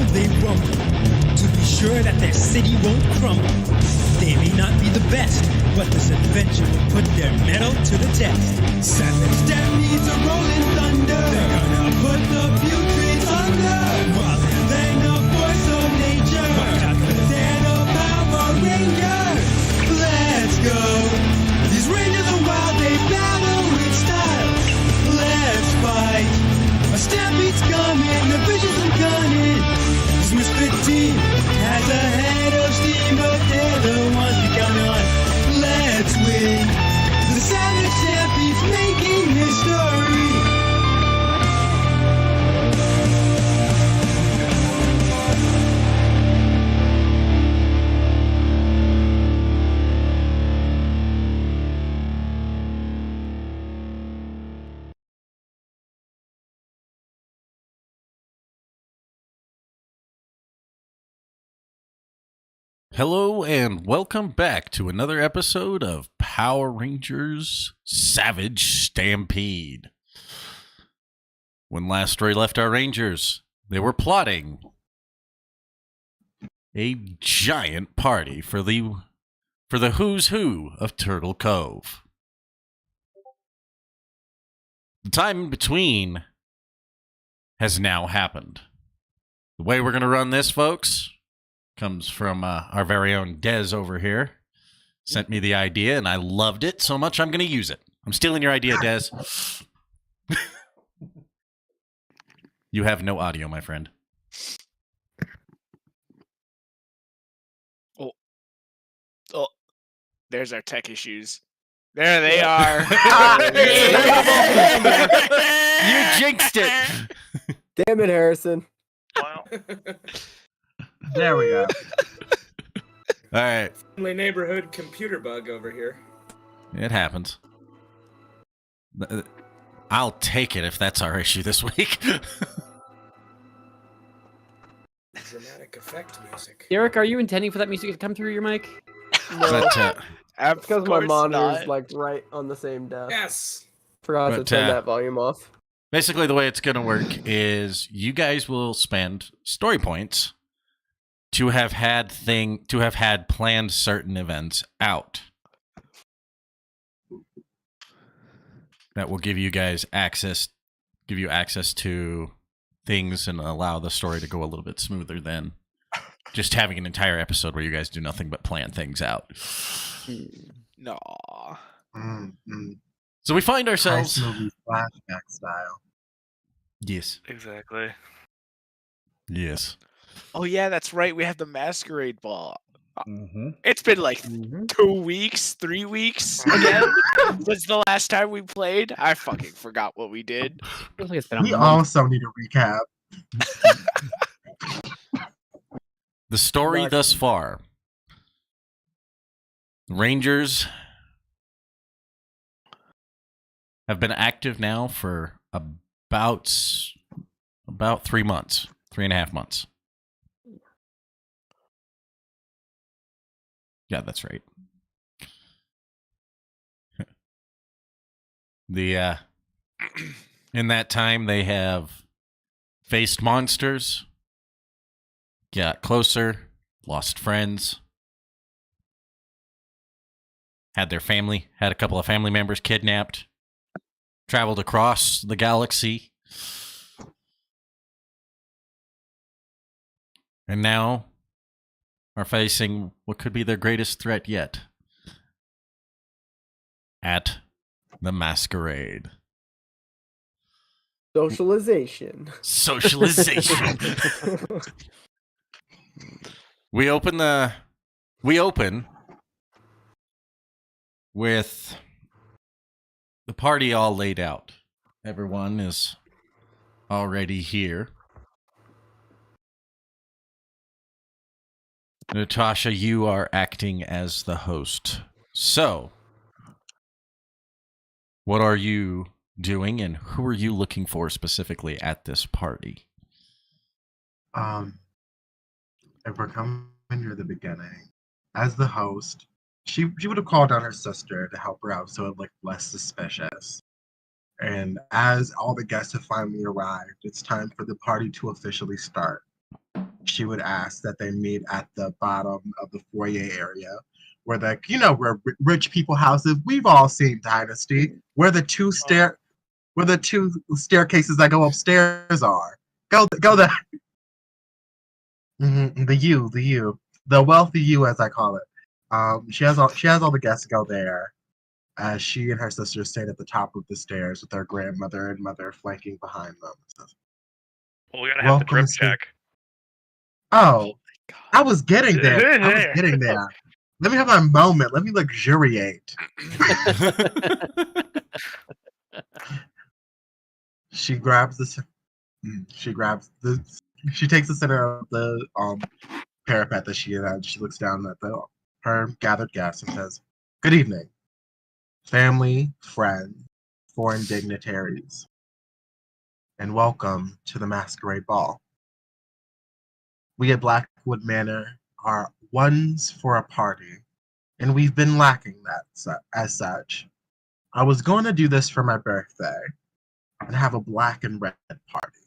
they rumble to be sure that their city won't crumble. They may not be the best, but this adventure will put their mettle to the test. Savage Stampede's a rolling thunder. They're gonna put the putrid under. Rather than the force of nature, watch out for the Power Rangers. Let's go. These Rangers are wild, they battle with style. Let's fight. A Stampede's coming, the visions are gunning. This misfit team has a head of steam, but they're the ones we count on. Let's win. The Savage Stampede's making history. Hello and welcome back to another episode of Power Rangers Savage Stampede. When last Ray left our Rangers, they were plotting a giant party for the who's who of Turtle Cove. The time in between has now happened. The way we're going to run this, folks, comes from our very own Dez over here. Sent me the idea, and I loved it so much I'm going to use it. I'm stealing your idea, Dez. You have no audio, my friend. Oh, there's our tech issues. There they are. You jinxed it. Damn it, Harrison. Wow. There we go. All right. Family neighborhood computer bug over here. It happens. I'll take it if that's our issue this week. Dramatic effect music. Derek, are you intending for that music to come through your mic? No, But, because my monitor's like right on the same desk. Yes. Forgot to But, turn that volume off. basically, the way it's going to work is you guys will spend story points to have had planned certain events out. That will give you guys access to things and allow the story to go a little bit smoother than just having an entire episode where you guys do nothing but plan things out. No. So we find ourselves. Nice movie flashback style. Yes. Exactly. Yes. Oh yeah, that's right. We have the masquerade ball. Mm-hmm. It's been like 2 weeks, 3 weeks again. Was the last time we played? I fucking forgot what we did. Feels like it's been a We month. also need a recap. The story thus far. Rangers have been active now for about 3 months, 3.5 months. Yeah, that's right. In that time, they have faced monsters, got closer, lost friends, had a couple of family members kidnapped, traveled across the galaxy, and now are facing what could be their greatest threat yet at the masquerade. Socialization. We open with the party all laid out. Everyone is already here. Natasha, you are acting as the host. So, what are you doing and who are you looking for specifically at this party? If we're coming near the beginning, as the host, she would have called on her sister to help her out so it looked less suspicious. And as all the guests have finally arrived, it's time for the party to officially start. she would ask that they meet at the bottom of the foyer area where where rich people houses. We've all seen Dynasty, where the two staircases that go upstairs are. Go there. The U, the wealthy U, as I call it. She has all the guests go there, as she and her sister stayed at the top of the stairs with their grandmother and mother flanking behind them. Well, we gotta have the drip check. Oh, I was getting there. Let me have my moment. Let me luxuriate. She takes the center of the parapet that she had. She looks down at her gathered guests and says, "Good evening, family, friends, foreign dignitaries, and welcome to the Masquerade Ball. We at Blackwood Manor are ones for a party, and we've been lacking that as such. I was going to do this for my birthday and have a black and red party.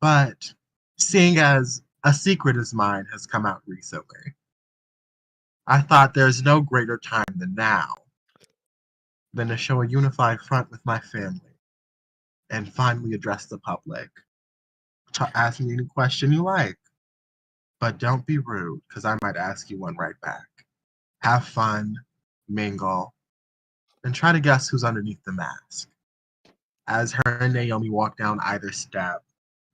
But seeing as a secret is mine has come out recently, I thought there's no greater time than now than to show a unified front with my family and finally address the public. Ask me any question you like, but don't be rude, because I might ask you one right back. Have fun, mingle, and try to guess who's underneath the mask." As her and Naomi walk down either step,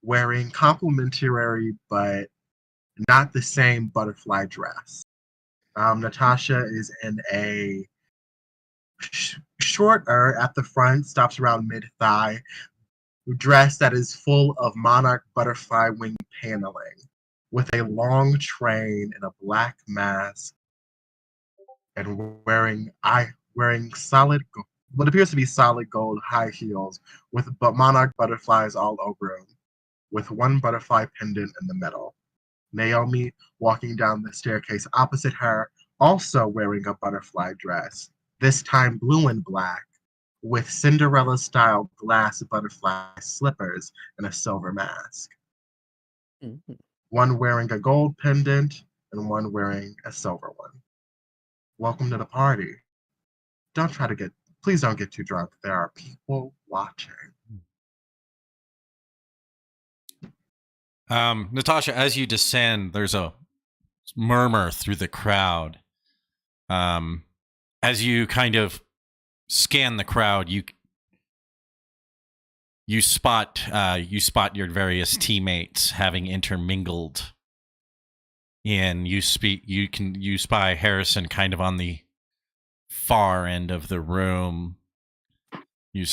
wearing complimentary but not the same butterfly dress. Natasha is in a shorter at the front, stops around mid-thigh, dress that is full of monarch butterfly wing paneling, with a long train and a black mask, and wearing solid, what appears to be solid gold high heels with monarch butterflies all over them, with one butterfly pendant in the middle. Naomi walking down the staircase opposite her, also wearing a butterfly dress, this time blue and black, with Cinderella-style glass butterfly slippers and a silver mask. Mhm. One wearing a gold pendant and one wearing a silver one. Welcome to the party. Please don't get too drunk. There are people watching. Natasha, as you descend, there's a murmur through the crowd. As you kind of scan the crowd, you spot your various teammates having intermingled. And you spy Harrison kind of on the far end of the room. You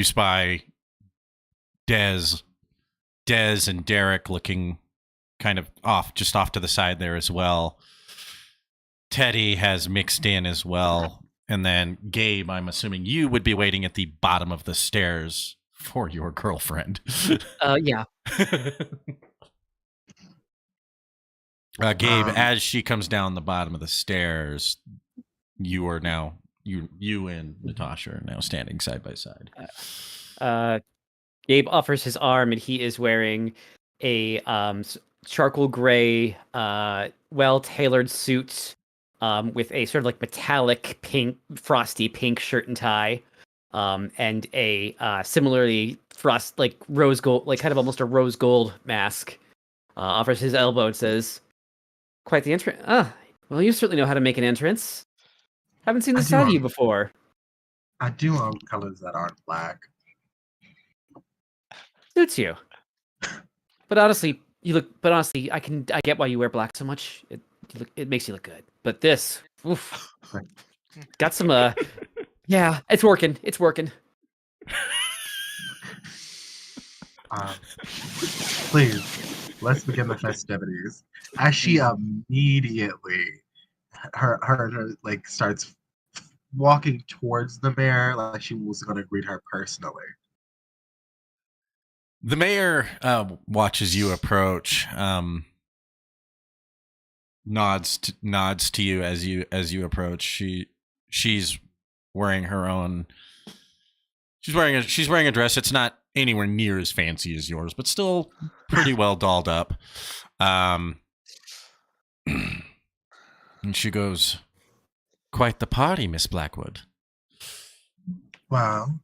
spy Dez and Derek looking kind of off to the side there as well. Teddy has mixed in as well. And then Gabe, I'm assuming you would be waiting at the bottom of the stairs for your girlfriend. Yeah. Gabe, as she comes down the bottom of the stairs, you are now you and Natasha are now standing side by side. Gabe offers his arm, and he is wearing a charcoal gray, well-tailored suit with a sort of like metallic pink, frosty pink shirt and tie, and a similarly rose gold, like kind of almost a rose gold mask. Offers his elbow and says, "Quite the entrance. Well, you certainly know how to make an entrance. Haven't seen this side of you before." I do own colors that aren't black. Suits you. But honestly, I get why you wear black so much. It makes you look good. But this, oof, got some. Yeah, it's working. It's working. Please, let's begin the festivities. As she immediately, her like starts walking towards the mayor, like she was going to greet her personally. The mayor watches you approach, nods to you as you approach. She's wearing her own. She's wearing a dress. It's not anywhere near as fancy as yours, but still pretty well dolled up. And she goes, "Quite the party, Miss Blackwood." Well,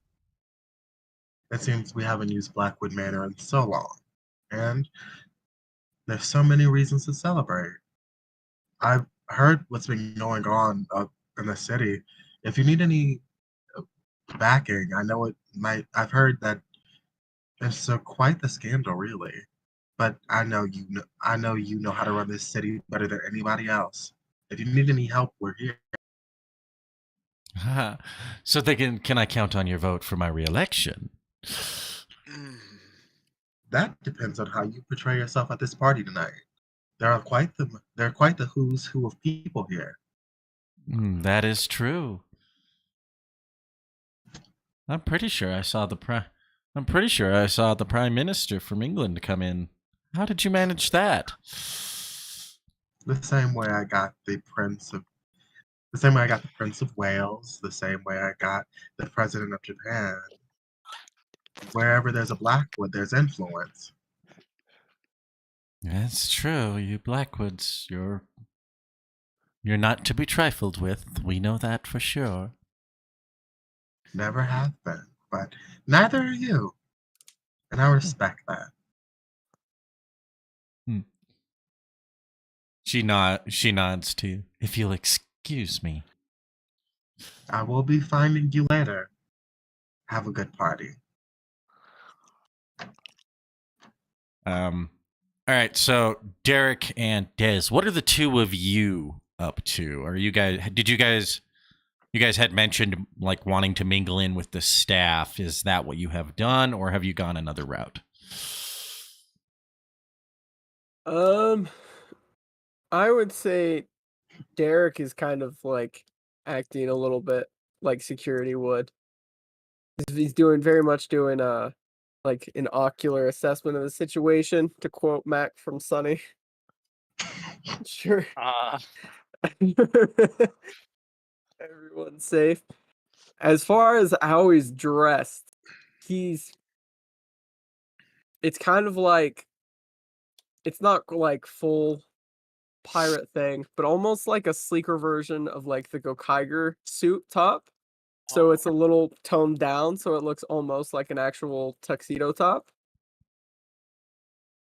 it seems we haven't used Blackwood Manor in so long, and there's so many reasons to celebrate. I've heard what's been going on up in the city. If you need any backing, I know it might. I've heard that it's quite the scandal, really. But I know you know. I know you know how to run this city better than anybody else. If you need any help, we're here. So thinking, can I count on your vote for my reelection? That depends on how you portray yourself at this party tonight. There are quite the who's who of people here. That is true. I'm pretty sure I saw the Prime Minister from England come in. How did you manage that? The same way I got the Prince of Wales, the same way I got the President of Japan. Wherever there's a Blackwood, there's influence. That's true. You Blackwoods, you're not to be trifled with. We know that for sure. Never have been, but neither are you. And I respect that. She nods to you. If you'll excuse me. I will be finding you later. Have a good party. All right, so Derek and Des, what are the two of you up to? You guys had mentioned like wanting to mingle in with the staff. Is that what you have done, or have you gone another route? I would say Derek is kind of like acting a little bit like security would. He's very much doing like an ocular assessment of the situation, to quote Mac from Sunny. Sure. Everyone's safe. As far as how he's dressed, it's kind of like, it's not like full pirate thing, but almost like a sleeker version of like the Gokaiger suit top. So it's a little toned down, so it looks almost like an actual tuxedo top.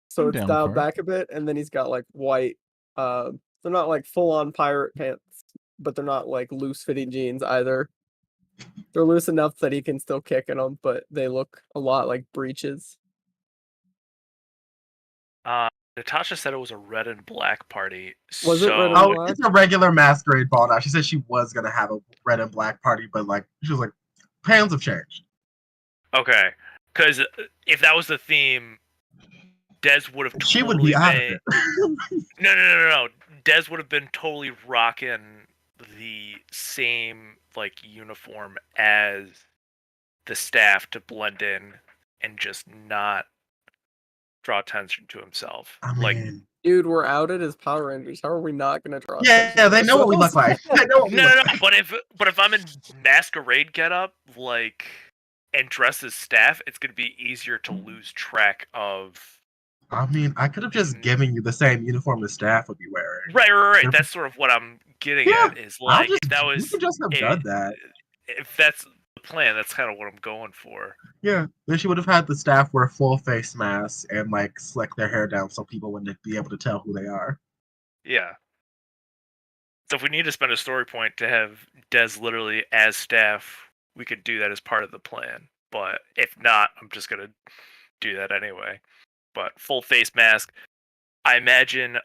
So I'm it's down dialed for it. back a bit, and then he's got like white. They're not like full on pirate pants, but they're not like loose fitting jeans either. They're loose enough that he can still kick in them, but they look a lot like breeches. Natasha said it was a red and black party. Was it red and Oh, black? it's a regular masquerade ball now. She said she was gonna have a red and black party, but like she was like, plans have changed. Okay, because if that was the theme, Des would have She would totally be out of been. it. No. Des would have been totally rocking the same like uniform as the staff to blend in and just not draw attention to himself. I mean, dude, we're outed as Power Rangers. How are we not gonna draw? yeah, they know what we look like. They know what we look like. But if I'm in masquerade getup, like, and dressed as staff, it's gonna be easier to lose track of. I mean, I could have just given you the same uniform the staff would be wearing. Right. That's sort of what I'm getting at. Is like if that was, you could just have done that. If that's the plan, that's kind of what I'm going for. Yeah, then she would have had the staff wear full face masks and like slick their hair down so people wouldn't be able to tell who they are. Yeah. So if we need to spend a story point to have Des literally as staff, we could do that as part of the plan. But if not, I'm just gonna do that anyway. But full face mask, I imagine.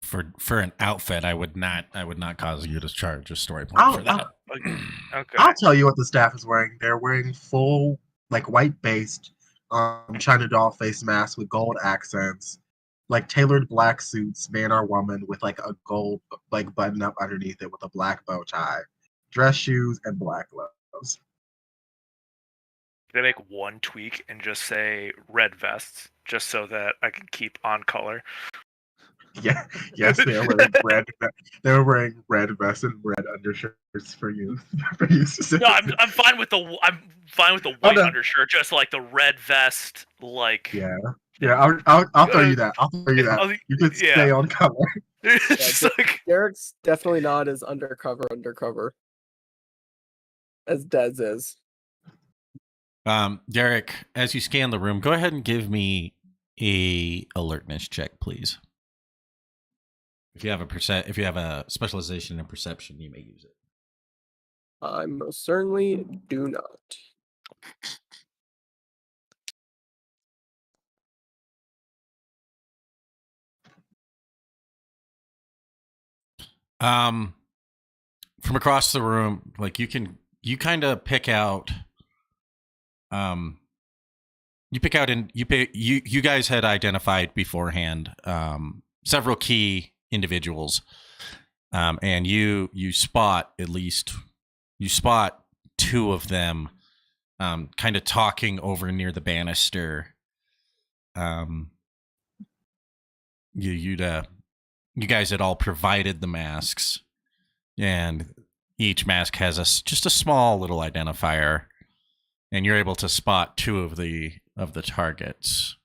For an outfit, I would not cause you to charge a story point for that. Okay. I'll tell you what the staff is wearing. They're wearing full like white based China doll face masks with gold accents, like tailored black suits, man or woman, with like a gold like button up underneath it with a black bow tie, dress shoes, and black gloves. Can I make one tweak and just say red vests, just so that I can keep on color? Yeah, yes, they are wearing red. They were wearing red vests and red undershirts for you. For you No, specifically. I'm fine with the Oh, white no. undershirt, just like the red vest, like Yeah, yeah. I'll throw you that. I'll throw you that. You could stay yeah. on color. It's just like Derek's definitely not as undercover as Dez is. Derek, as you scan the room, go ahead and give me a alertness check, please. If you have a specialization in perception, you may use it. I most certainly do not. From across the room, like you kind of pick out, you guys had identified beforehand, several key individuals, and you spot two of them, kind of talking over near the banister. You guys had all provided the masks, and each mask has just a small little identifier, and you're able to spot two of the targets.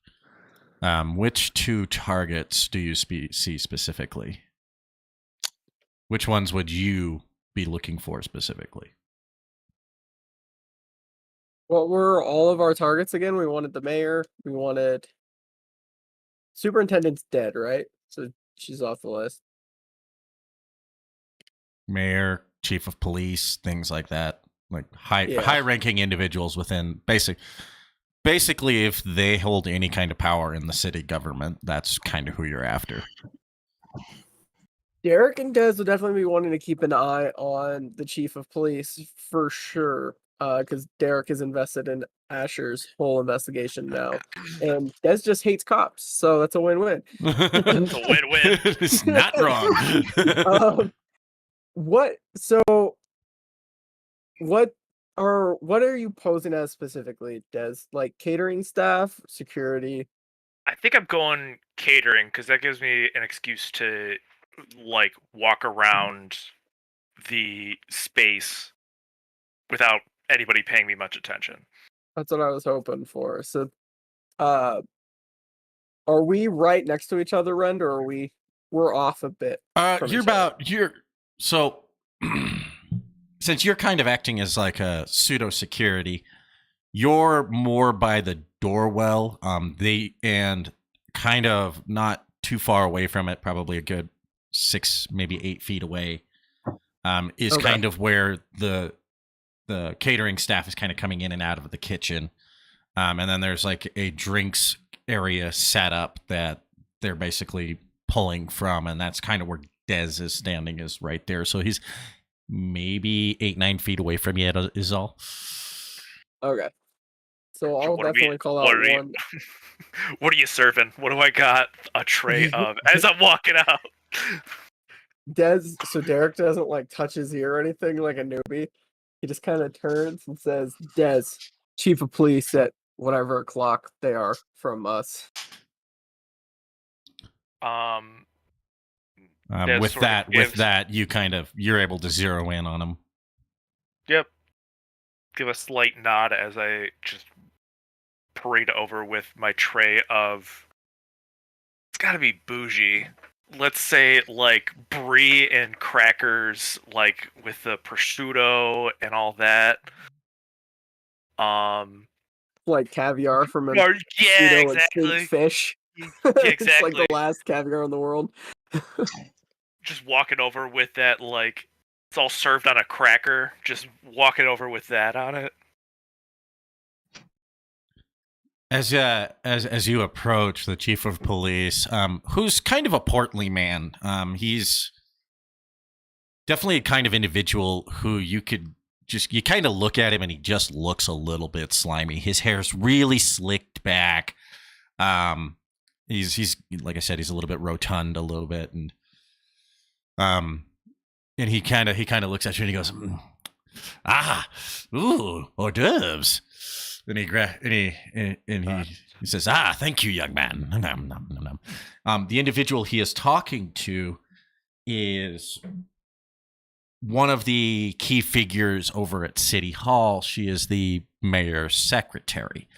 Which two targets do you see specifically? Which ones would you be looking for specifically? What were all of our targets again? We wanted the mayor. We wanted superintendent's dead, right? So she's off the list. Mayor, chief of police, things like that, like Yeah. high-ranking individuals within basically if they hold any kind of power in the city government, that's kind of who you're after. Derek and Dez will definitely be wanting to keep an eye on the chief of police for sure, because Derek is invested in Asher's whole investigation now, and Dez just hates cops, so that's a win-win. it's a win-win. It's not wrong. What are you posing as specifically, Dez? Like catering staff, security? I think I'm going catering because that gives me an excuse to like walk around the space without anybody paying me much attention. That's what I was hoping for. So, are we right next to each other, Rend, or we're off a bit? So since you're kind of acting as like a pseudo security, you're more by the doorwell, and kind of not too far away from it, probably a good 6, maybe 8 feet away, is Okay. kind of where the catering staff is kind of coming in and out of the kitchen. And then there's like a drinks area set up that they're basically pulling from, and that's kind of where Dez is standing, is right there. So he's maybe 8-9 feet away from you is all. Okay. So I'll What are we- definitely call out what are you- one. What are you serving? What do I got? A tray of as I'm walking out. So Derek doesn't like touch his ear or anything like a newbie. He just kind of turns and says, Dez, chief of police at whatever o'clock they are from us. Dez With sort of gives- that, you're able to zero in on him. Yep. Give a slight nod as I just parade over with my tray of. It's got to be bougie. Let's say like brie and crackers, like with the prosciutto and all that. Like caviar from a Yeah, and exactly. steamed fish. Yeah, It's like exactly. the last caviar in the world. Just walking over with that, like it's all served on a cracker. Just walking over with that on it. As you approach the chief of police, who's kind of a portly man, he's definitely a kind of individual who you kind of look at him and he just looks a little bit slimy. His hair's really slicked back. He's like I said, he's a little bit rotund a little bit, and he kind of looks at you and he goes, ooh, hors d'oeuvres. Then he says, thank you, young man. Nom, nom, nom, nom. The individual he is talking to is one of the key figures over at City Hall. She is the mayor's secretary.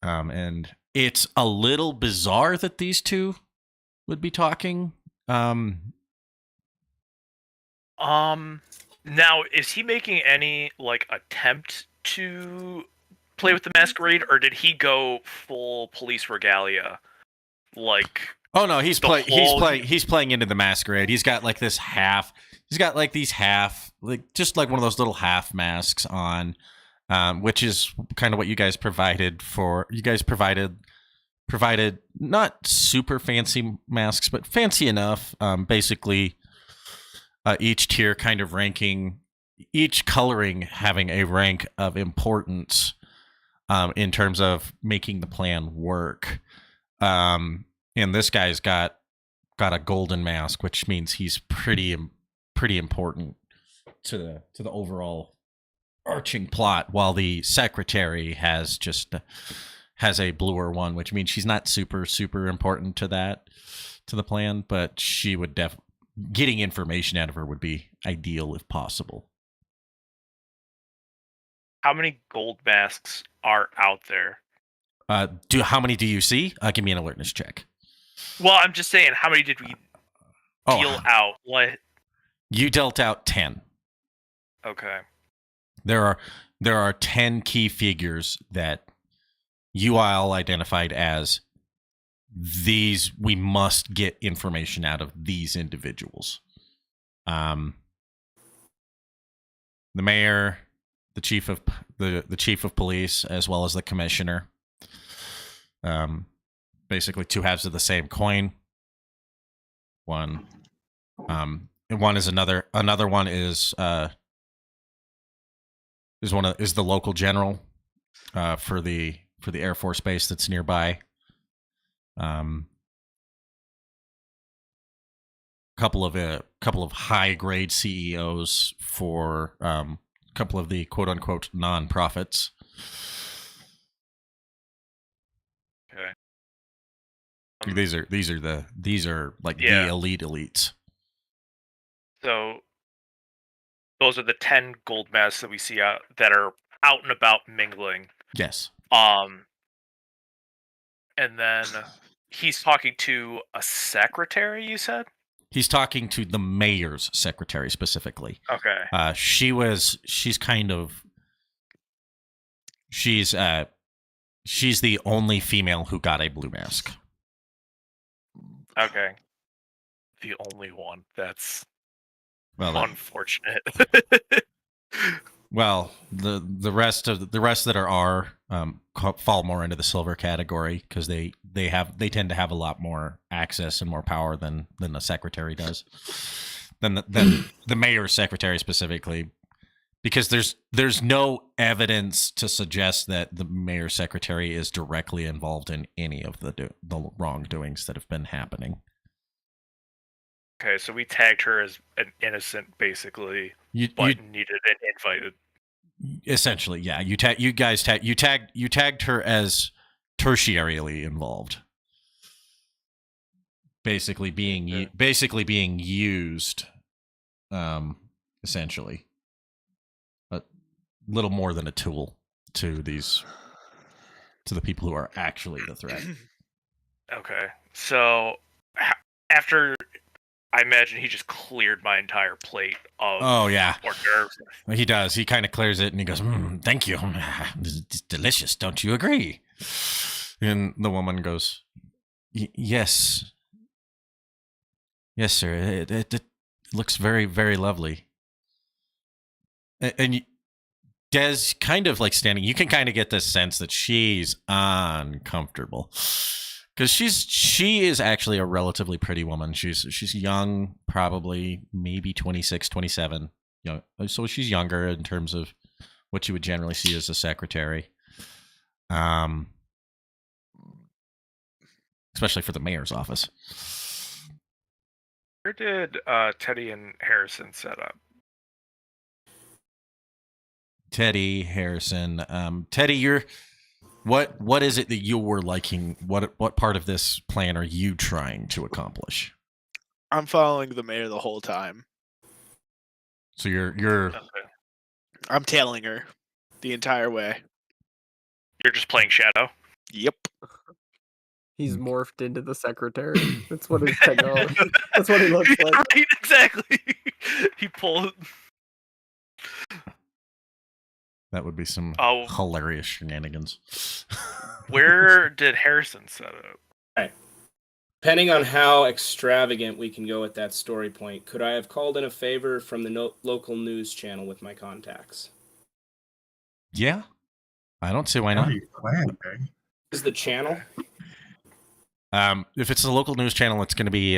And it's a little bizarre that these two would be talking. Now, is he making any attempt to play with the masquerade, or did he go full police regalia? Oh no, he's playing into the masquerade. He's got these half, just like one of those little half masks on, which is kind of what you guys provided for. You guys provided not super fancy masks, but fancy enough. Basically, each tier kind of ranking, each coloring having a rank of importance in terms of making the plan work. And this guy's got a golden mask, which means he's pretty important to the overall arching plot, while the secretary has a bluer one, which means she's not super important to the plan, but she would getting information out of her would be ideal if possible. How many gold masks are out there? How many do you see? Give me an alertness check. Well, I'm just saying, how many did we deal out? What? You dealt out 10. Okay. There are 10 key figures that you all identified as these. We must get information out of these individuals. The mayor, the chief of police, as well as the commissioner. Basically two halves of the same coin. One is another one is the local general for the Air Force base that's nearby. Couple of high grade CEOs for a couple of the quote unquote non-profits. Okay. These are the elite elites. So those are the 10 gold masks that we see out that are out and about mingling. Yes. And then he's talking to a secretary, you said? He's talking to the mayor's secretary specifically. Okay. She's the only female who got a blue mask. Okay. The only one. That's unfortunate. Well, the rest that are fall more into the silver category because they tend to have a lot more access and more power than the secretary does. Than the mayor's secretary specifically, because there's no evidence to suggest that the mayor's secretary is directly involved in any of the wrongdoings that have been happening. Okay, so we tagged her as an innocent, basically, but needed an invited. Essentially, yeah. You tagged her as tertiarily involved, basically being used, essentially, a little more than a tool to the people who are actually the threat. Okay, so after. I imagine he just cleared my entire plate of hors d'oeuvres. He does. He kind of clears it and he goes, thank you. It's delicious. Don't you agree? And the woman goes, yes. Yes, sir. It looks very, very lovely. And Des kind of standing, you can kind of get this sense that she's uncomfortable. Because she is actually a relatively pretty woman. She's young, probably maybe 26, 27. So she's younger in terms of what you would generally see as a secretary. Especially for the mayor's office. Where did Teddy and Harrison set up? Teddy, Harrison. Teddy, you're what is it that you were liking? What part of this plan are you trying to accomplish? I'm following the mayor the whole time. So you're I'm tailing her the entire way. You're just playing Shadow. Yep. He's morphed into the secretary. That's what his technology. That's what he looks like. Right, exactly. He pulled. that would be some Oh. hilarious shenanigans. Where did Harrison set up? Depending on how extravagant we can go at that story point, could I have called in a favor from the local news channel with my contacts? Yeah, I don't see why How not. do you plan, eh? Is the channel? If it's a local news channel, it's going to be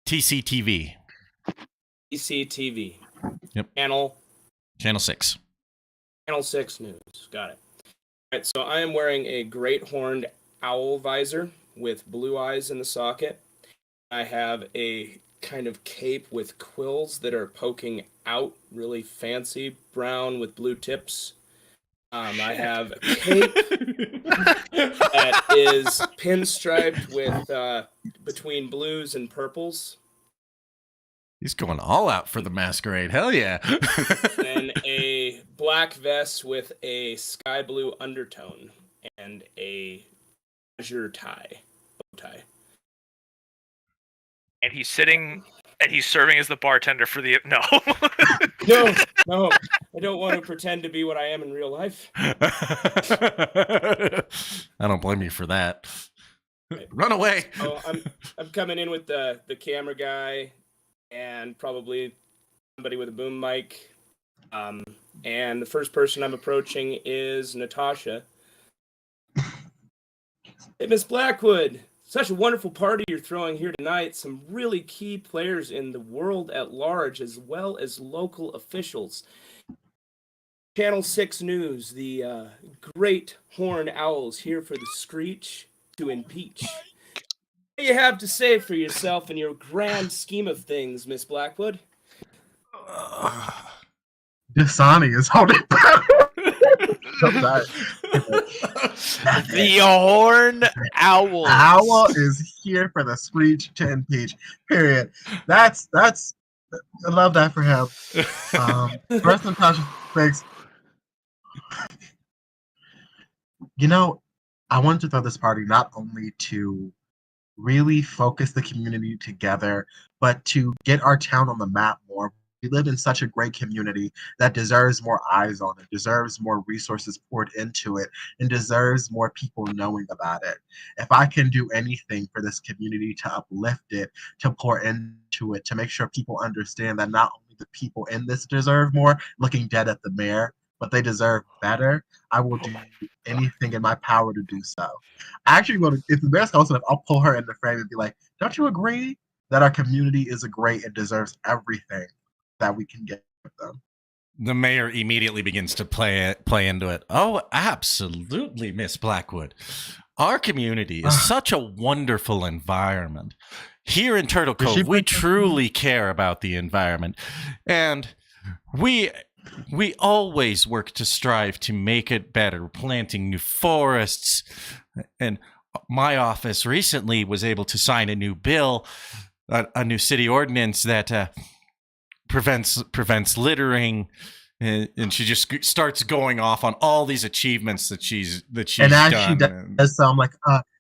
TCTV. ECTV. Yep. Channel 6. Channel 6 News. Got it. All right, so I am wearing a great horned owl visor with blue eyes in the socket. I have a kind of cape with quills that are poking out, really fancy, brown with blue tips. I have a cape that is pinstriped with between blues and purples. He's going all out for the masquerade. Hell yeah. And a black vest with a sky blue undertone and a azure tie, bow tie. And he's sitting and he's serving as the bartender for the no. No, I don't want to pretend to be what I am in real life. I don't blame you for that. Run away. Oh, I'm coming in with the camera guy and probably somebody with a boom mic. And the first person I'm approaching is Natasha. Hey, Miss Blackwood, such a wonderful party you're throwing here tonight. Some really key players in the world at large, as well as local officials. Channel 6 News, the great horned owls here for the screech to impeach. What do you have to say for yourself in your grand scheme of things, Miss Blackwood? Dasani is holding back. The horn owl. Owl is here for the screech to impeach. Period. That's I love that for him. First impression thanks. You know, I wanted to throw this party not only to really focus the community together, but to get our town on the map more. We live in such a great community that deserves more eyes on it, deserves more resources poured into it, and deserves more people knowing about it. If I can do anything for this community to uplift it, to pour into it, to make sure people understand that not only the people in this deserve more, looking dead at the mayor, but they deserve better, I will do anything in my power to do so. I actually will, if the mayor's close enough, I'll pull her in the frame and be like, don't you agree that our community is great and deserves everything that we can get with them? The mayor immediately begins to play into it. Oh, absolutely, Miss Blackwood. Our community is such a wonderful environment. Here in Turtle Cove, we truly care about the environment. And we always work to strive to make it better, planting new forests. And my office recently was able to sign a new bill, a new city ordinance that prevents littering, and she just starts going off on all these achievements that she's and as done. She does so, I'm like,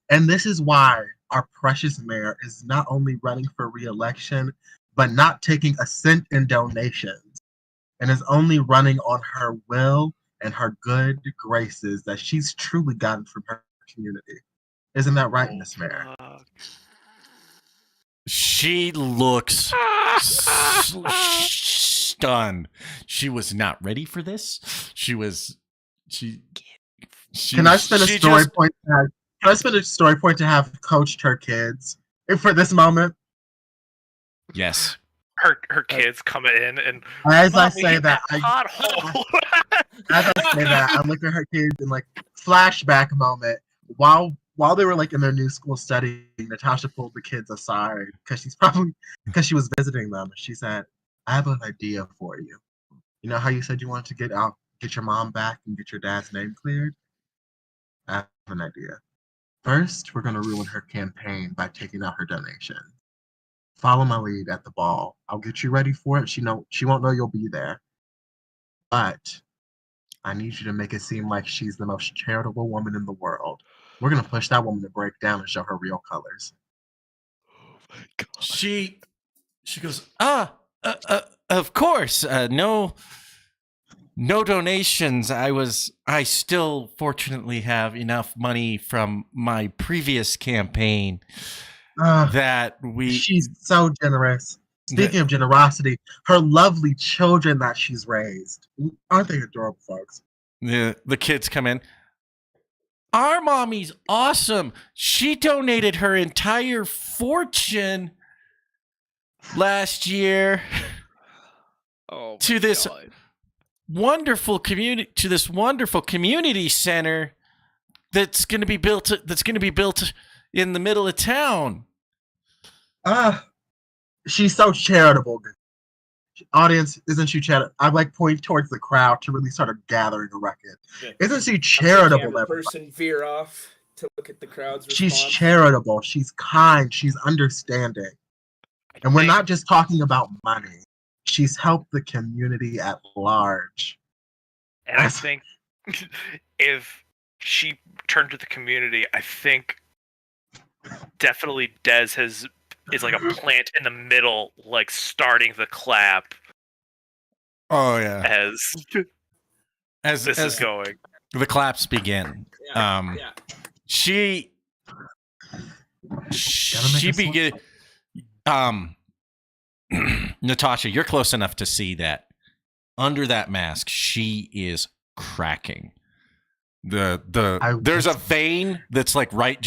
and this is why our precious mayor is not only running for re-election, but not taking a cent in donations, and is only running on her will and her good graces that she's truly gotten from her community. Isn't that right, Miss Mayor? She looks stunned. She was not ready for this. Can I spend a story point? Can I spend a story point to have coached her kids for this moment? Yes. Her kids coming in and as I "Mommy, say hit that, pothole." as I say that, I look at her kids in like flashback moment while they were like in their new school studying. Natasha pulled the kids aside because she was visiting them. She said, I have an idea for you. You know how you said you wanted to get your mom back and get your dad's name cleared? I have an idea. First, we're going to ruin her campaign by taking out her donation. Follow my lead at the ball. I'll get you ready for it. She won't know you'll be there. But I need you to make it seem like she's the most charitable woman in the world. We're going to push that woman to break down and show her real colors. She goes, of course, no donations. I still fortunately have enough money from my previous campaign that she's so generous. Speaking of generosity, her lovely children that she's raised. Aren't they adorable, folks? The kids come in. Our mommy's awesome. She donated her entire fortune last year to this wonderful community center that's going to be built in the middle of town. She's so charitable. Audience, isn't she charitable? I point towards the crowd to really start gathering a record. Isn't she charitable? The person veer off to look at the crowd's response. She's charitable. She's kind. She's understanding. And we're not just talking about money. She's helped the community at large. And I think if she turned to the community, I think definitely Dez is like a plant in the middle, like starting the clap. Oh yeah. As this is going. The claps begin. She begin. Natasha, you're close enough to see that under that mask, she is cracking. There's a vein that's like right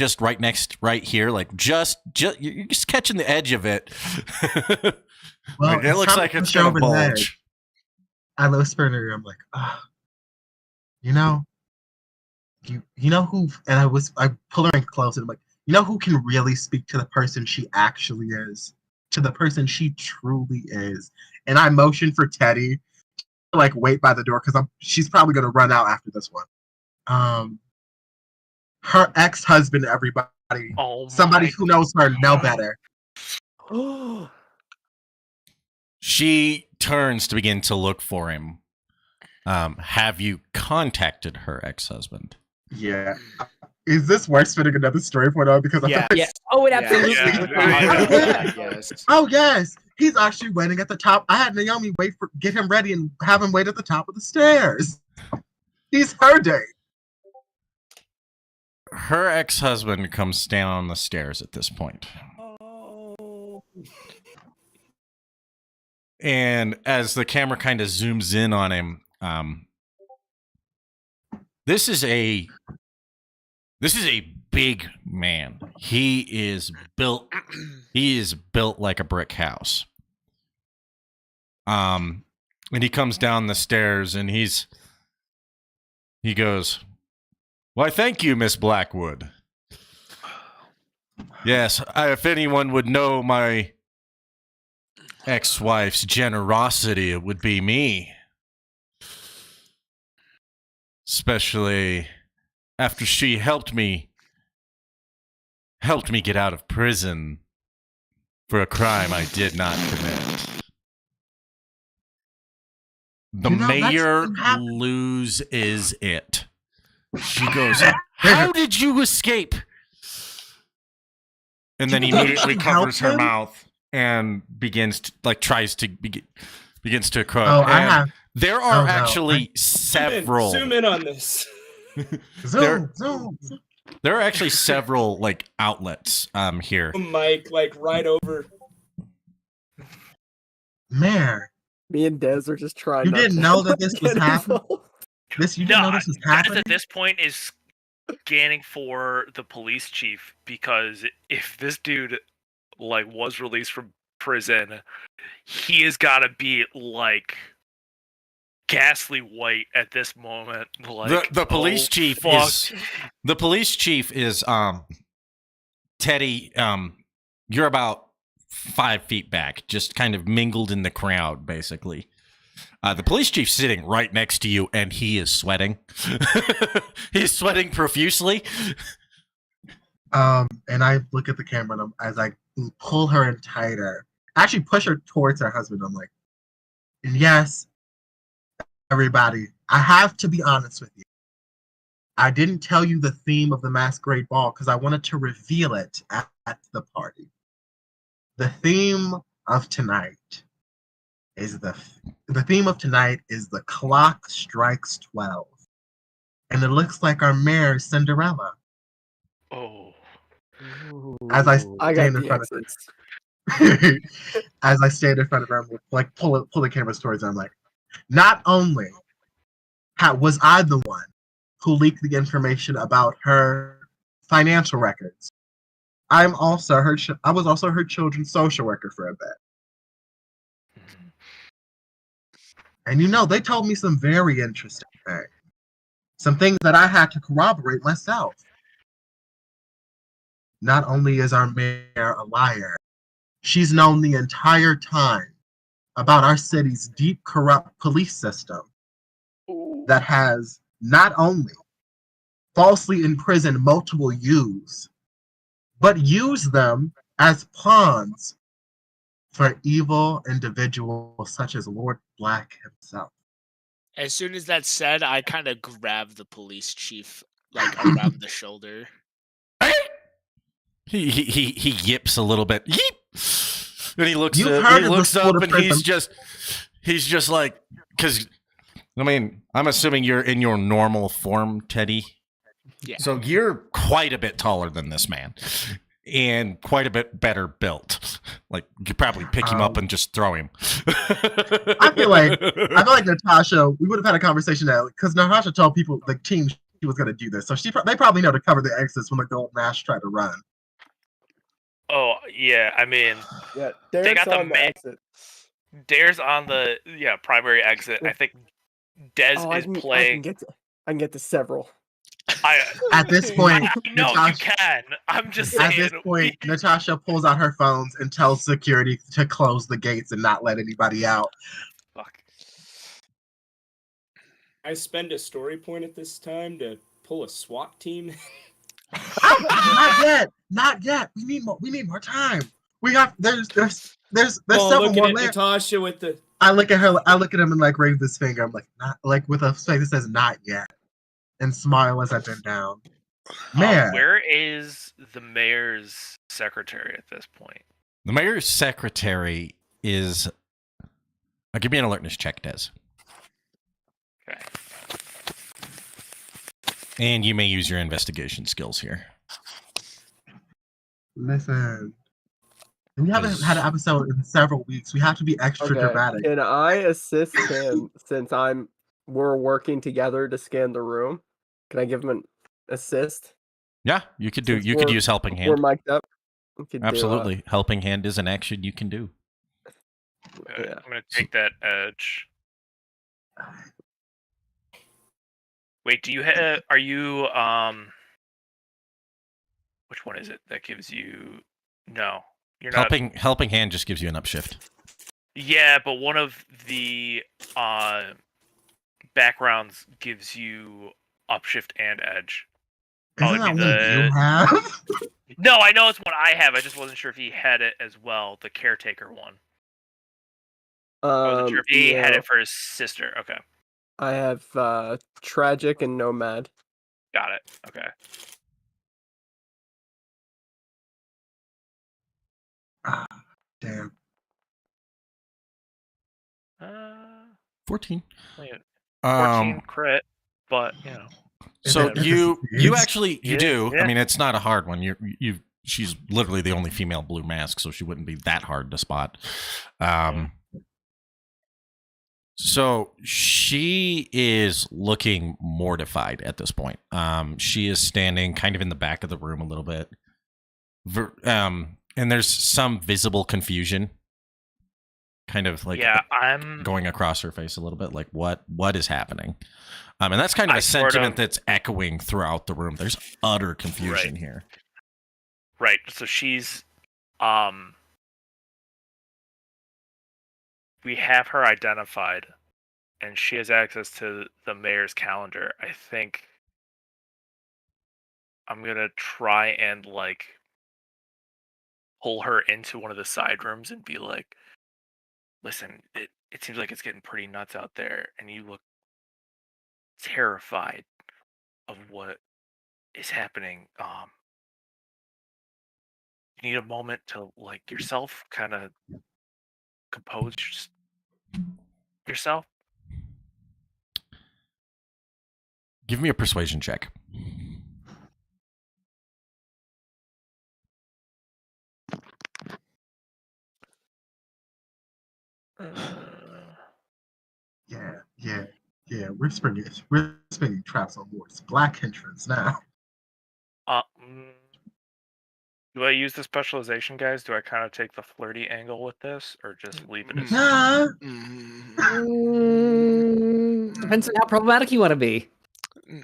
here, like just you're just catching the edge of it. Well, it looks like it's gonna bulge. I whisper in her ear, I'm like, you know who? And I pull her in close, and I'm like, you know who can really speak to the person she actually is, to the person she truly is. And I motion for Teddy to like wait by the door because she's probably gonna run out after this one. Her ex-husband, everybody. Somebody who knows her know better. She turns to begin to look for him. Have you contacted her ex-husband? Yeah. Is this worth spinning another story point on? Because I feel like Oh, it absolutely. Yes. Oh yes, he's actually waiting at the top. I had Naomi get him ready and have him wait at the top of the stairs. He's her date. Her ex-husband comes down on the stairs at this point. And as the camera kind of zooms in on him, this is a big man. He is built like a brick house. And he comes down the stairs and he goes, "Why, thank you, Miss Blackwood. Yes, if anyone would know my ex-wife's generosity, it would be me. Especially after she helped me get out of prison for a crime I did not commit." The mayor loses it. She goes, "How did you escape?" And then immediately covers her mouth and begins to cry. There are actually several. Zoom in on this. Zoom. There are actually several like outlets here. Mike, like right over. Mayor, Me and Dez are just trying. you not didn't to know that this was get happening. involved. You didn't know this was happening. At this point is scanning for the police chief, because if this dude like was released from prison, he has got to be like ghastly white at this moment. Like The police chief is Teddy. You're about 5 feet back, just kind of mingled in the crowd, basically. The police chief's sitting right next to you, and he is sweating. He's sweating profusely. And I look at the camera and as I pull her in tighter, actually push her towards her husband. I'm like, and yes, everybody, I have to be honest with you. I didn't tell you the theme of the Masquerade Ball because I wanted to reveal it at the party. The theme of tonight is the clock strikes 12, and it looks like our mayor is Cinderella. Oh. As I I stand got in the front exits. of as I stand in front of her, like pull the cameras towards her, I'm like, not only was I the one who leaked the information about her financial records, I was also her children's social worker for a bit. And they told me some very interesting things. Some things that I had to corroborate myself. Not only is our mayor a liar, she's known the entire time about our city's deep corrupt police system that has not only falsely imprisoned multiple youths, but used them as pawns for evil individuals such as Lord Black himself. As soon as that's said, I kind of grab the police chief like around the shoulder. He yips a little bit. Yeep! And he looks up and he's just like, because, I mean, I'm assuming you're in your normal form, Teddy. Yeah. So you're quite a bit taller than this man and quite a bit better built. Like, you could probably pick him up and just throw him. I feel like Natasha, we would have had a conversation now because Natasha told people, the team, she was going to do this. So they probably know to cover the exits when the gold mash try to run. Oh, yeah, I mean, Yeah, they got on the exit. Dare's on the primary exit. I think Dez is playing. I can get to several. At this point, No, you can. I'm just saying. At this point, Natasha pulls out her phones and tells security to close the gates and not let anybody out. Fuck. I spend a story point at this time to pull a SWAT team. Not yet. We need more time. We have there's several more layers. Natasha with the. I look at him and like raise this finger. I'm like, not like with a face that says not yet, and smile as I bend down. Mayor, where is the mayor's secretary at this point? The mayor's secretary is. Give me an alertness check, Des. Okay. And you may use your investigation skills here. Listen, we haven't had an episode in several weeks. We have to be extra dramatic. Can I assist him since we're working together to scan the room? Can I give him an assist? Yeah, you could do. You could use helping hand. We're mic'd up. Absolutely, helping hand is an action you can do. Yeah. I'm gonna take that edge. Wait, do you have? Are you Which one is it that gives you? No, you're not. Helping hand just gives you an upshift. Yeah, but one of the backgrounds gives you upshift and edge. Isn't that what you have? No, I know it's what I have. I just wasn't sure if he had it as well. The caretaker one. I wasn't sure if he had it for his sister. Okay. I have tragic and nomad. Got it. Okay. Damn. 14. 14 crit, but So you do. Yeah. I mean, it's not a hard one. She's literally the only female blue mask, so she wouldn't be that hard to spot. So she is looking mortified at this point. She is standing kind of in the back of the room a little bit. And there's some visible confusion. Kind of like I'm going across her face a little bit, like what is happening? And that's kind of a sentiment that's echoing throughout the room. There's utter confusion here. Right. So she's we have her identified, and she has access to the mayor's calendar. I think I'm gonna try and like pull her into one of the side rooms and be like, "Listen, it seems like it's getting pretty nuts out there, and you look terrified of what is happening. You need a moment to like yourself, kind of compose yourself." Give me a persuasion check. Yeah. We're spinning traps on Ward's black entrance now. Do I use the specialization, guys? Do I kind of take the flirty angle with this, or just leave it as? Nah. Depends on how problematic you want to be.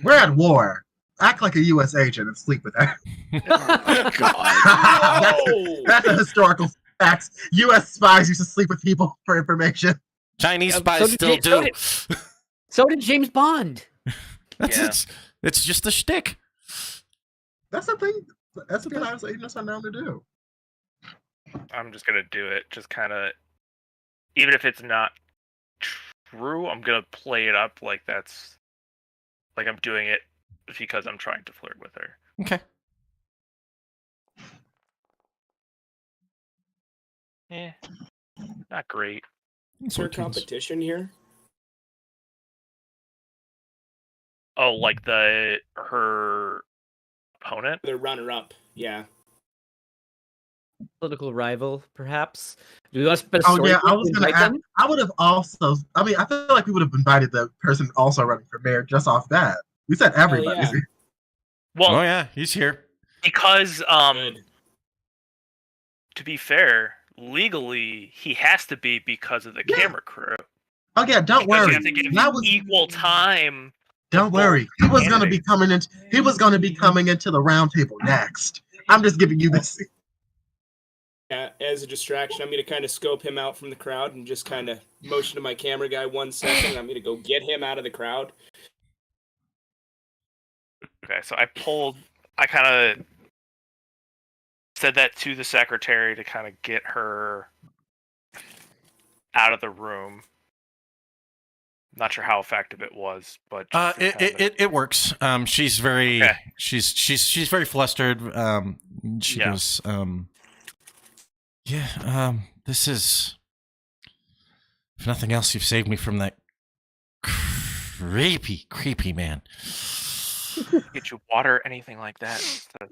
We're at war. Act like a U.S. agent and sleep with her. Oh, God. That's a historical fact. U.S. spies used to sleep with people for information. Chinese So spies did still Ja- do. So did James Bond. Yeah. It's just a shtick. That's the thing. That's the thing I was agents are known to do. I'm just gonna do it. Just kind of, even if it's not true, I'm gonna play it up like that's like I'm doing it because I'm trying to flirt with her. Okay. Not great. Is there competition here? Oh, like her opponent? The runner-up, yeah. Political rival, perhaps. Do we want to spend a Oh story yeah, I point was to gonna invite ask. them? I would have also. I mean, I feel like we would have invited the person also running for mayor just off that. We said everybody. yeah. Well, Oh yeah, he's here. because Good. to be fair, legally he has to be because of the camera crew. Oh yeah, don't Because worry. you have to give That was equal time. Don't worry. He was going to be coming in. He was going to be coming into the round table next. I'm just giving you this. As a distraction, I'm going to kind of scope him out from the crowd and just kind of motion to my camera guy 1 second. And I'm going to go get him out of the crowd. Okay, so I kind of said that to the secretary to kind of get her out of the room. Not sure how effective it was, but just to it works. She's very Okay. she's very flustered. She Yeah. goes, this is, if nothing else, you've saved me from that creepy man. get you water, anything like that. To,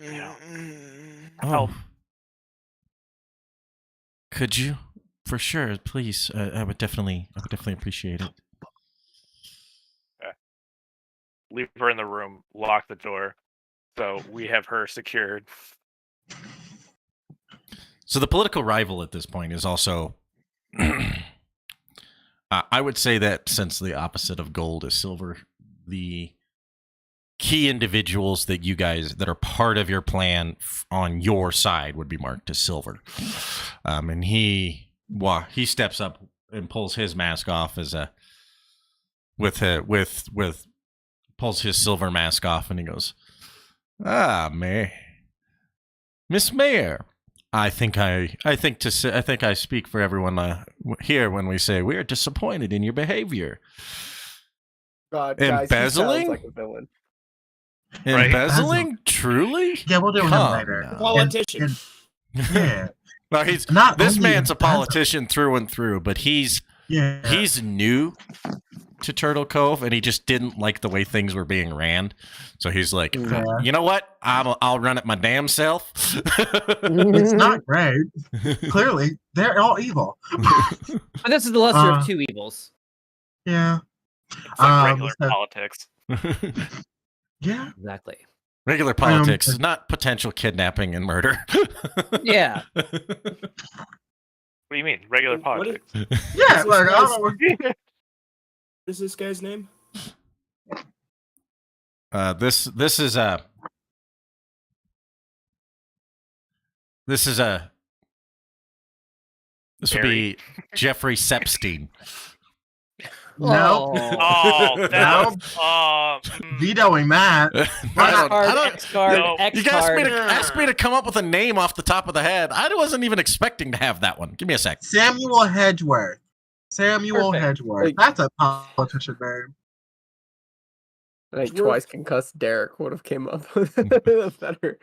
you know, help. Oh, could you? For sure, please. I would definitely appreciate it. Leave her in the room, lock the door, so we have her secured. So the political rival at this point is also, I would say that since the opposite of gold is silver, the key individuals that you guys that are part of your plan on your side would be marked as silver. And he steps up and pulls his mask off as pulls his silver mask off, and he goes, Mayor, Miss Mayor. I think I speak for everyone here when we say we are disappointed in your behavior. God, guys, he sounds Embezzling? like a villain. Right. Embezzling? Truly? Yeah, we'll deal with him Come later. now. Politician. Yeah. Well, he's Not this only man's a embezzling. politician through and through, but he's new to Turtle Cove, and he just didn't like the way things were being ran. So he's like, Yeah. you know what? I'll run it my damn self. It's not great. Clearly, they're all evil. But this is the lesser of two evils. Yeah. It's like regular so- politics. Yeah. Exactly. Regular politics, not potential kidnapping and murder. Yeah. What do you mean? Regular What is- politics. Yeah, like, I don't know. What is this guy's name? This is This would be Jeffrey Sepstein. No. Oh, that was, Vetoing that. X card, No. X You guys card. asked me to come up with a name off the top of the head. I wasn't even expecting to have that one. Give me a sec. Samuel Hedgeworth. Samuel Perfect. Hedgeworth. Like- That's a politician name. Like twice concussed Derek would have came up with a better.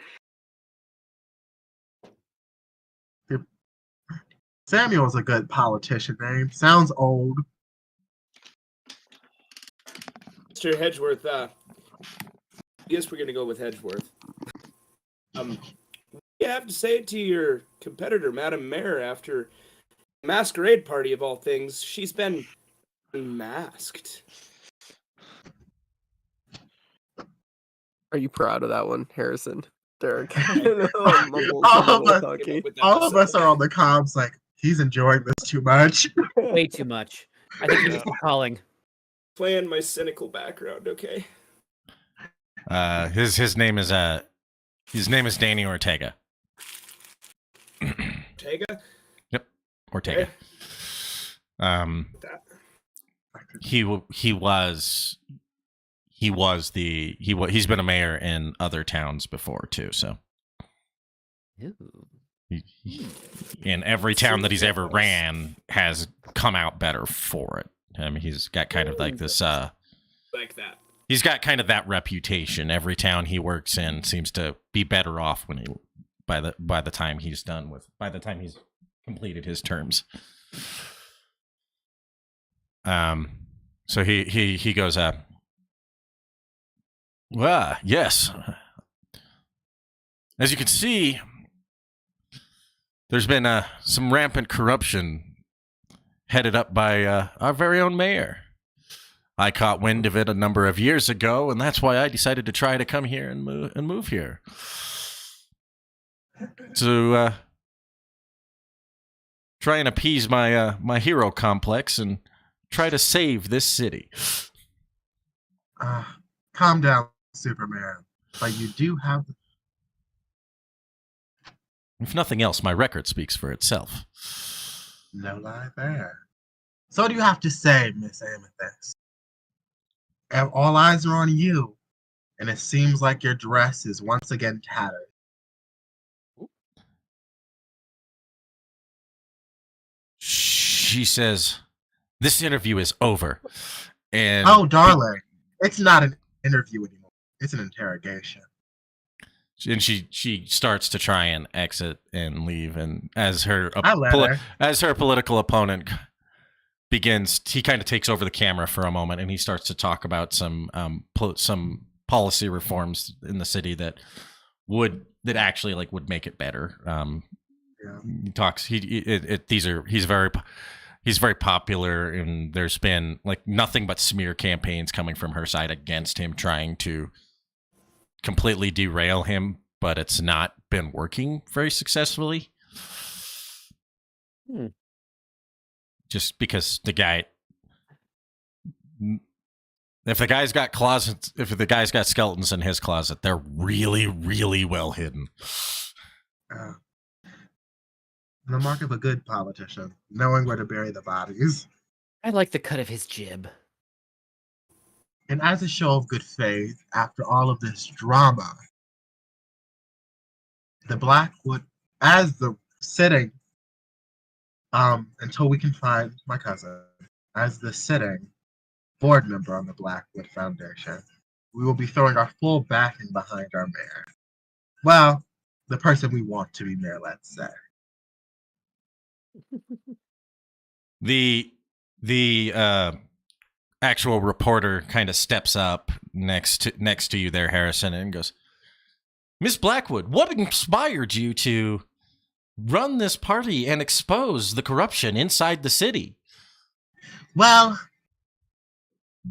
Samuel's a good politician name. Sounds old. Mr. Hedgeworth, yes, we're gonna go with Hedgeworth. You have to say it to your competitor, Madam Mayor, after a masquerade party of all things. She's been unmasked. Are you proud of that one, Harrison? Derek. All of us are on the comms like, he's enjoying this too much. Way too much. I think he's calling. Playing my cynical background, okay? His name is Danny Ortega. Ortega? Yep, Ortega. Okay. He's been a mayor in other towns before too. So in every town that he's ever ran has come out better for it. I mean, he's got kind of like this. Like that. He's got kind of that reputation. Every town he works in seems to be better off when by the time he's completed his terms. So he goes well, yes. As you can see, there's been some rampant corruption headed up by our very own mayor. I caught wind of it a number of years ago, and that's why I decided to try to come here and move here. To try and appease my hero complex and try to save this city. Calm down, Superman. But you do have... If nothing else, my record speaks for itself. No lie there. So what do you have to say, Miss Amethyst? All eyes are on you, and it seems like your dress is once again tattered. She says, "This interview is over." And oh, darling, it's not an interview anymore. It's an interrogation. And she starts to try and exit and leave, and as her political opponent begins, he kind of takes over the camera for a moment, and he starts to talk about some policy reforms in the city that actually like would make it better. He talks. He's very popular, and there's been like nothing but smear campaigns coming from her side against him, trying to completely derail him, but it's not been working very successfully. Just because the guy, if the guy's got closets, if the guy's got skeletons in his closet, they're really, really well hidden. The mark of a good politician, knowing where to bury the bodies. I like the cut of his jib. And as a show of good faith, after all of this drama, the Blackwood, as the sitting, until we can find my cousin, as the sitting board member on the Blackwood Foundation, we will be throwing our full backing behind our mayor. Well, the person we want to be mayor, let's say. The actual reporter kind of steps up next to you there, Harrison, and goes, "Miss Blackwood, what inspired you to run this party and expose the corruption inside the city?" Well,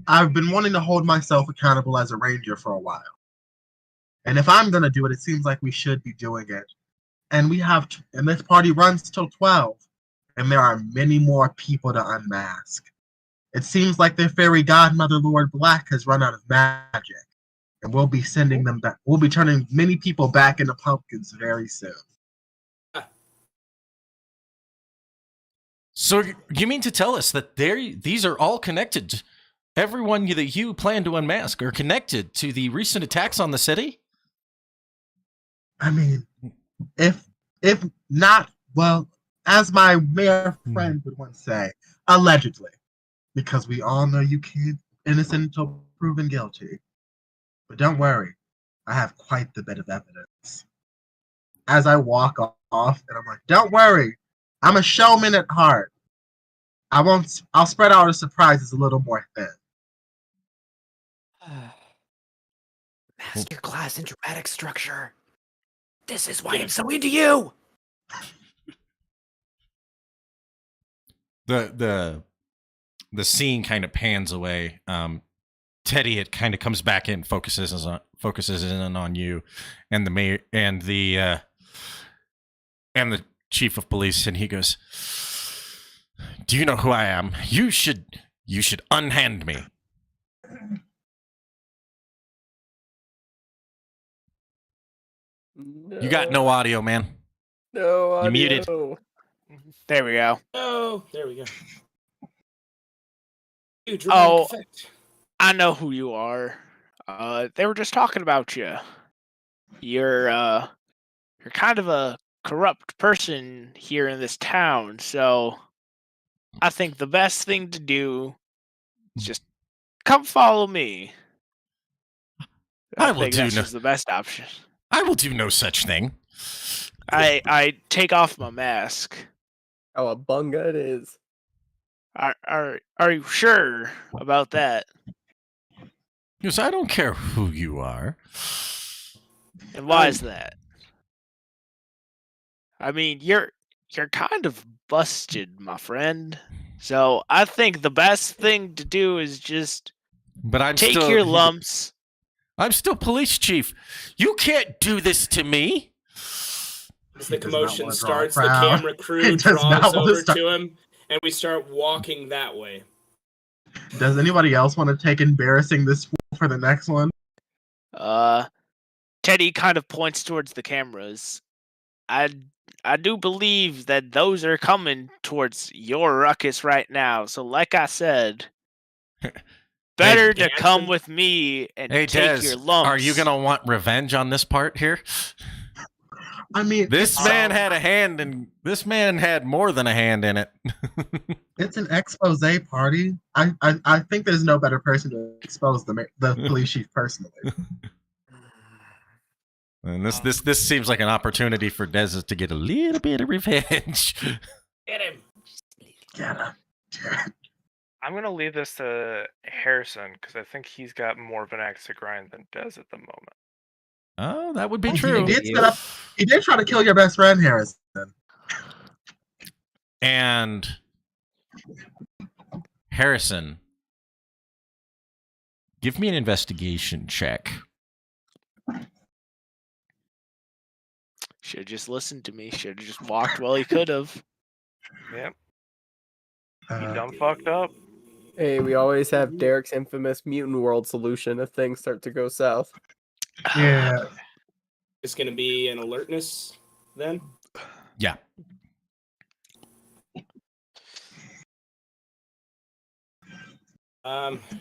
I've been wanting to hold myself accountable as a ranger for a while. And if I'm going to do it, it seems like we should be doing it. And and this party runs till 12. And there are many more people to unmask. It seems like their fairy godmother, Lord Black, has run out of magic. And we'll be sending them back. We'll be turning many people back into pumpkins very soon. So you mean to tell us that these are all connected? Everyone that you plan to unmask are connected to the recent attacks on the city? I mean, if not, well, as my mayor friend would once say, allegedly, because we all know you can't innocent until proven guilty. But don't worry, I have quite the bit of evidence. As I walk off, and I'm like, don't worry, I'm a showman at heart. I'll spread out the surprises a little more thin. Masterclass in dramatic structure. This is why I'm so into you. The scene kind of pans away. Teddy, it kind of comes back in, focuses in on you, and the mayor and the chief of police, and he goes, "Do you know who I am? You should unhand me." No, You got no audio, man. no audio. You muted. There we go. Oh, there we go. Huge Oh. effect. I know who you are. They were just talking about you. You're kind of a corrupt person here in this town, so I think the best thing to do is just come follow me. I will think do that's no- just the best option. I will do no such thing. I take off my mask. Oh, a bunga it is. Are you sure about that? Because I don't care who you are. And why is that? I mean, you're kind of busted, my friend. So I think the best thing to do is just But I'm take still your lumps. I'm still police chief. You can't do this to me. As He the does not commotion wanna draw a starts, the crowd. camera He crew does not draws wanna over start- to him, and we start walking that way. Does anybody else want to take embarrassing this fool for the next one? Teddy kind of points towards the cameras. I do believe that those are coming towards your ruckus right now. So like I said, better to come Dancing. with me and Hey, take Des, your lumps. are you gonna want revenge on this part here? I mean, This man had a hand, and this man had more than a hand in it. it's an expose party. I think there's no better person to expose the police chief personally. And this seems like an opportunity for Des to get a little bit of revenge. Get him! Get him. I'm gonna leave this to Harrison because I think he's got more of an axe to grind than Des at the moment. Oh, that would be He true. did try to kill your best friend, Harrison. And Harrison, give me an investigation check. Should have just listened to me. Should have just walked while he could have. Yep, he Uh, done fucked up. Hey, we always have Derek's infamous mutant world solution if things start to go south. yeah. It's going to be an alertness then. Yeah.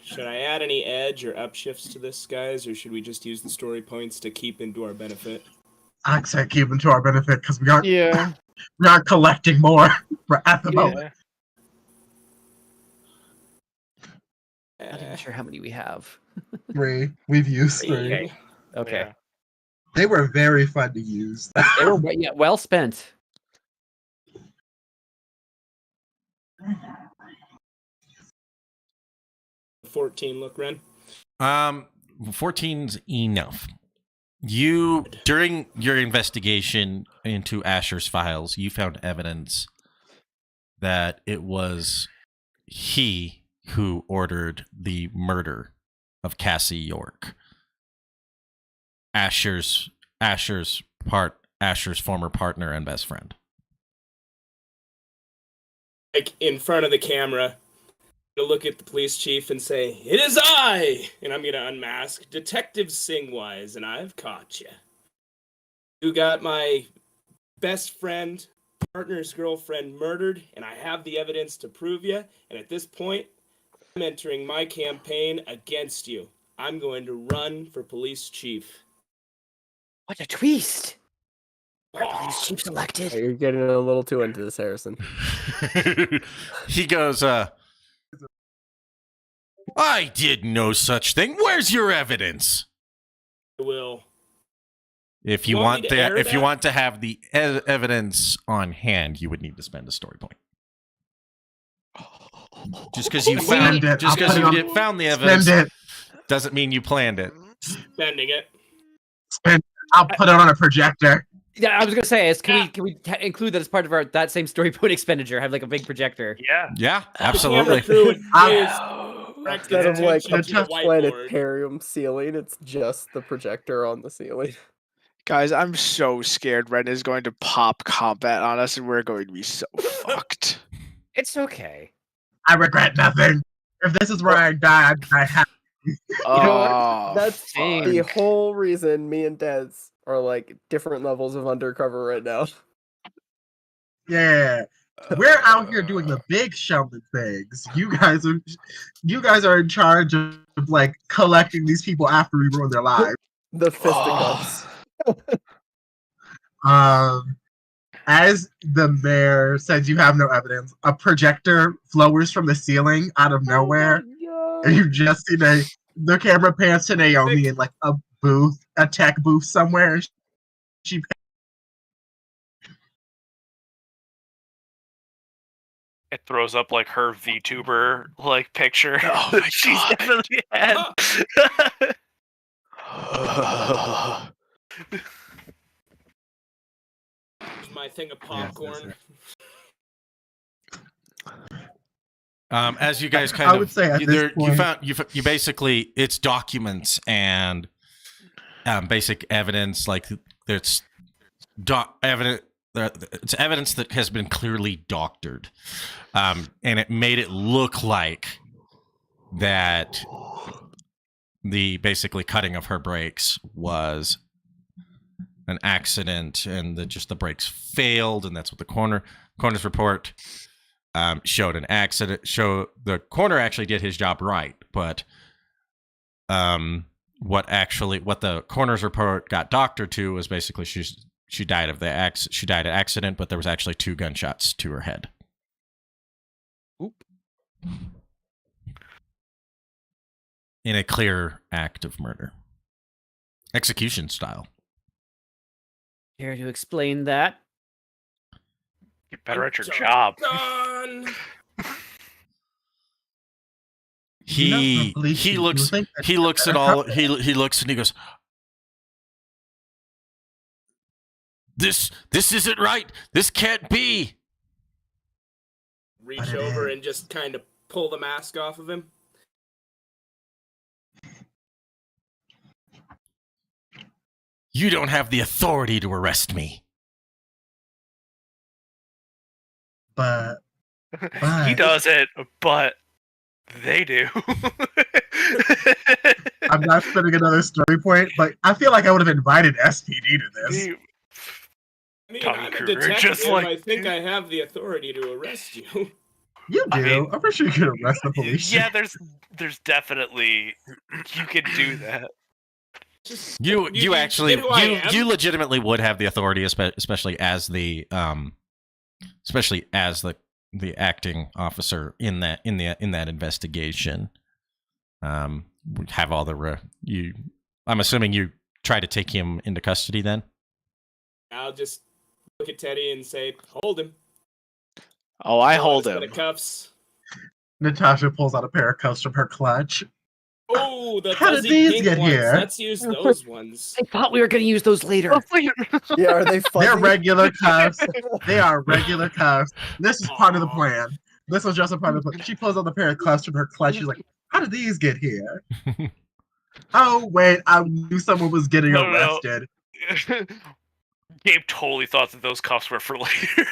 Should I add any edge or upshifts to this, guys, or should we just use the story points to keep into our benefit? I'd say keep them to our benefit because we aren't Yeah. collecting more at the moment. Yeah. Not even sure how many we have. 3. We've used 3. Okay. Okay. Yeah. They were very fun to use. They were well spent. Yeah. 14 look, Ren. 14's enough. You, during your investigation into Asher's files, you found evidence that it was he who ordered the murder of Cassie York. Asher's former partner and best friend. Like in front of the camera, to look at the police chief and say, "It is I!" And I'm gonna unmask Detective Singwise, and I've caught you. You got my best friend partner's girlfriend murdered, and I have the evidence to prove you. And at this point, I'm entering my campaign against you. I'm going to run for police chief. What a twist! Our police chief's elected. You're getting a little too into this, Harrison. He goes, I did no such thing. Where's your evidence? I will. If you You want want me to that, air if you that? want to have the evidence on hand, you would need to spend a story point. Just because you Spend found, it. just I'll because put it you on- found the evidence, Spend it. doesn't mean you planned it. Spending it. Spend it. I'll put it on a projector. Yeah, I was gonna say, can we include that as part of that same story point expenditure? Have like a big projector. Yeah. Yeah, The camera absolutely. crew would I'm- direct Instead of like attention a to the whiteboard. planetarium ceiling, it's just the projector on the ceiling. Guys, I'm so scared Ren is going to pop combat on us and we're going to be so fucked. It's okay. I regret nothing. If this is where I die, I die happy. Oh, That's fuck. the whole reason me and Des are like different levels of undercover right now. Yeah. We're out here doing the big Sheldon things. You guys are in charge of like collecting these people after we ruin their lives. The fisticuffs. As the mayor says you have no evidence, a projector lowers from the ceiling out of nowhere, and you just see the camera pans to Naomi in like a booth, a tech booth somewhere. She It throws up like her VTuber like picture. Oh my She's God. definitely had. My thing of popcorn. As you guys I kind of, would say at this point- you basically, it's documents and basic evidence, like it's it's evidence that has been clearly doctored, and it made it look like that the basically cutting of her brakes was an accident, and that just the brakes failed, and that's what the coroner's report showed an accident. The coroner actually did his job right, but what the coroner's report got doctored to was basically she died of accident, but there was actually 2 gunshots to her head. Oop. In a clear act of murder, execution style. Care to explain that? Get better at your job. Done. He looks at all he looks and he goes, This isn't right. This can't be. Reach over and just kind of pull the mask off of him. You don't have the authority to arrest me. but He doesn't, but they do. I'm not spending another story point, but I feel like I would have invited SPD to this. I mean, Tommy I'm a Kruger, detective. just like I think I have the authority to arrest you. You do. I mean, I'm pretty sure you could arrest the police. Yeah, there's definitely you can do that. You actually get who I am? you legitimately would have the authority, especially as the acting officer in that investigation. Would have all the I'm assuming you try to take him into custody then. I'll just look at Teddy and say, "Hold him." Oh, I Pull out hold a set him. of cuffs. Natasha pulls out a pair of cuffs from her clutch. Oh, the How did fuzzy these pink get ones. here? Let's use those ones. I thought we were going to use those later. Yeah, are they fuzzy? They're regular cuffs. They are regular cuffs. This is part of the Aw. plan. This was just a part of the plan. She pulls out the pair of cuffs from her clutch. She's like, "How did these get here?" Oh wait, I knew someone was getting No. arrested. Gabe totally thought that those cuffs were for later.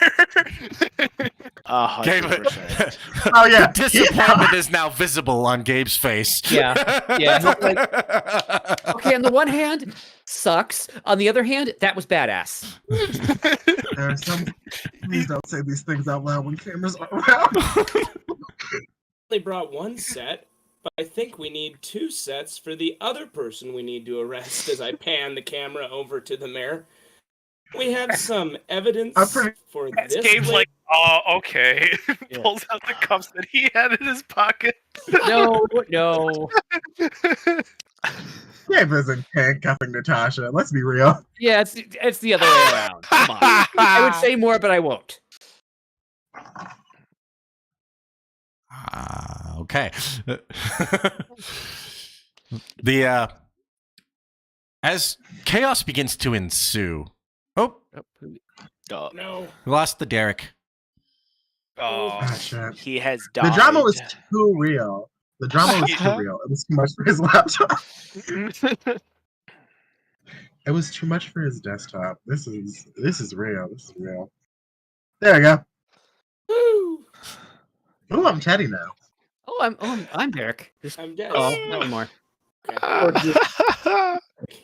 Gabe, 100%. Oh yeah, the disappointment is now visible on Gabe's face. Yeah. Okay, on the one hand, sucks. On the other hand, that was badass. Please don't say these things out loud when cameras are around. They brought one set, but I think we need 2 sets for the other person we need to arrest. As I pan the camera over to the mayor, we have some evidence for this. Gabe's like, oh, okay. Yeah. Pulls out the cups that he had in his pocket. No. Gabe isn't handcuffing Natasha. Let's be real. Yeah, it's the other way around. Come on. I would say more, but I won't. Okay. The as chaos begins to ensue. Oh, No. we lost the Derek. Oh, Ah, shit. He has died. The drama was too real. The drama was too real. It was too much for his laptop. It was too much for his desktop. This is real. This is real. There we go. Woo! Ooh, I'm Teddy now. I'm Derek. I'm dead. Oh, no more.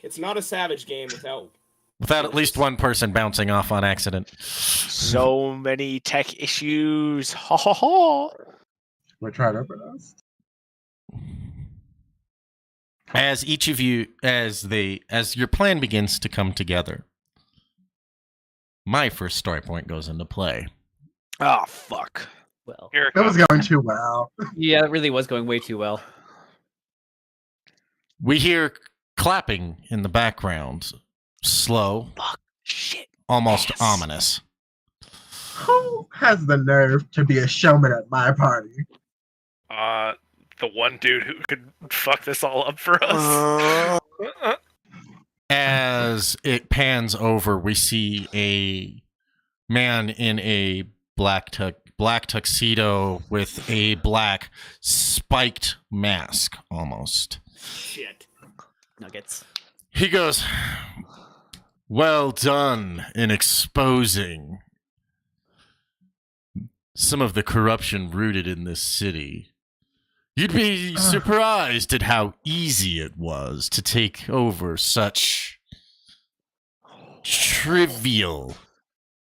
It's not a Savage game without Without at least one person bouncing off on accident. So many tech issues. Ha ha ha. We're trying to open us. As each of you, as your plan begins to come together, my first story point goes into play. Oh fuck. Well, here it That was comes. going too well. yeah, it really was going way too well. We hear clapping in the background, slow, Shit. almost Yes. ominous. Who has the nerve to be a showman at my party? The one dude who could fuck this all up for us. As it pans over, we see a man in a black tuxedo with a black spiked mask, almost. shit. Nuggets. He goes, "Well done in exposing some of the corruption rooted in this city. You'd be surprised at how easy it was to take over such trivial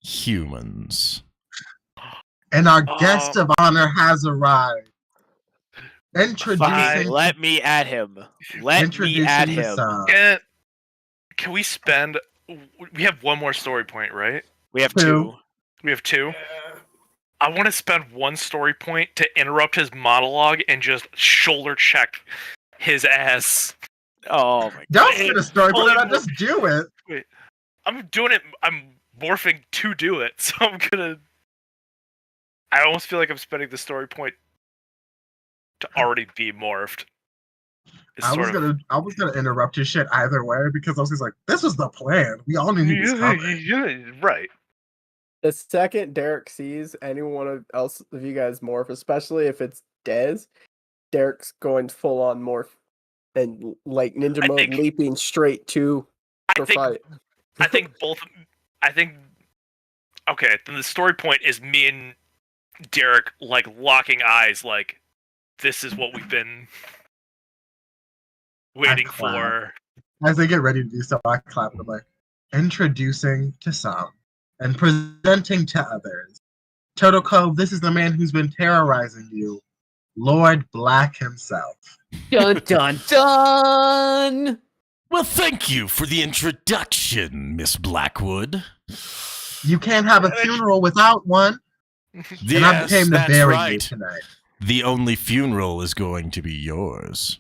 humans." And our guest of honor has arrived. Introducing, Fine, let me at him. Let me introducing at the him. song. Can we spend? We have one more story point, right? We have Two. 2. We have 2. I want to spend one story point to interrupt his monologue and just shoulder check his ass. Oh my Don't god. get a story, Holy but just do it. I'm doing it. I'm morphing to do it, so I'm gonna. I almost feel like I'm spending the story point to already be morphed. It's I was gonna interrupt your shit either way because I was just like, this was the plan. We all knew he was coming. Yeah, right. The second Derek sees anyone else of you guys morph, especially if it's Dez, Derek's going full on morph and like ninja I mode, think- leaping straight to the fight. I think both. I think. Okay, then the story point is me and Derek like locking eyes, like this is what we've been waiting clap. for. As they get ready to do so, I clap and I'm like, introducing to some and presenting to others. Total Cove, this is the man who's been terrorizing you, Lord Black himself. Dun dun dun. Well, thank you for the introduction, Miss Blackwood. You can't have a funeral without one, and I came to that's bury you right. tonight. The only funeral is going to be yours.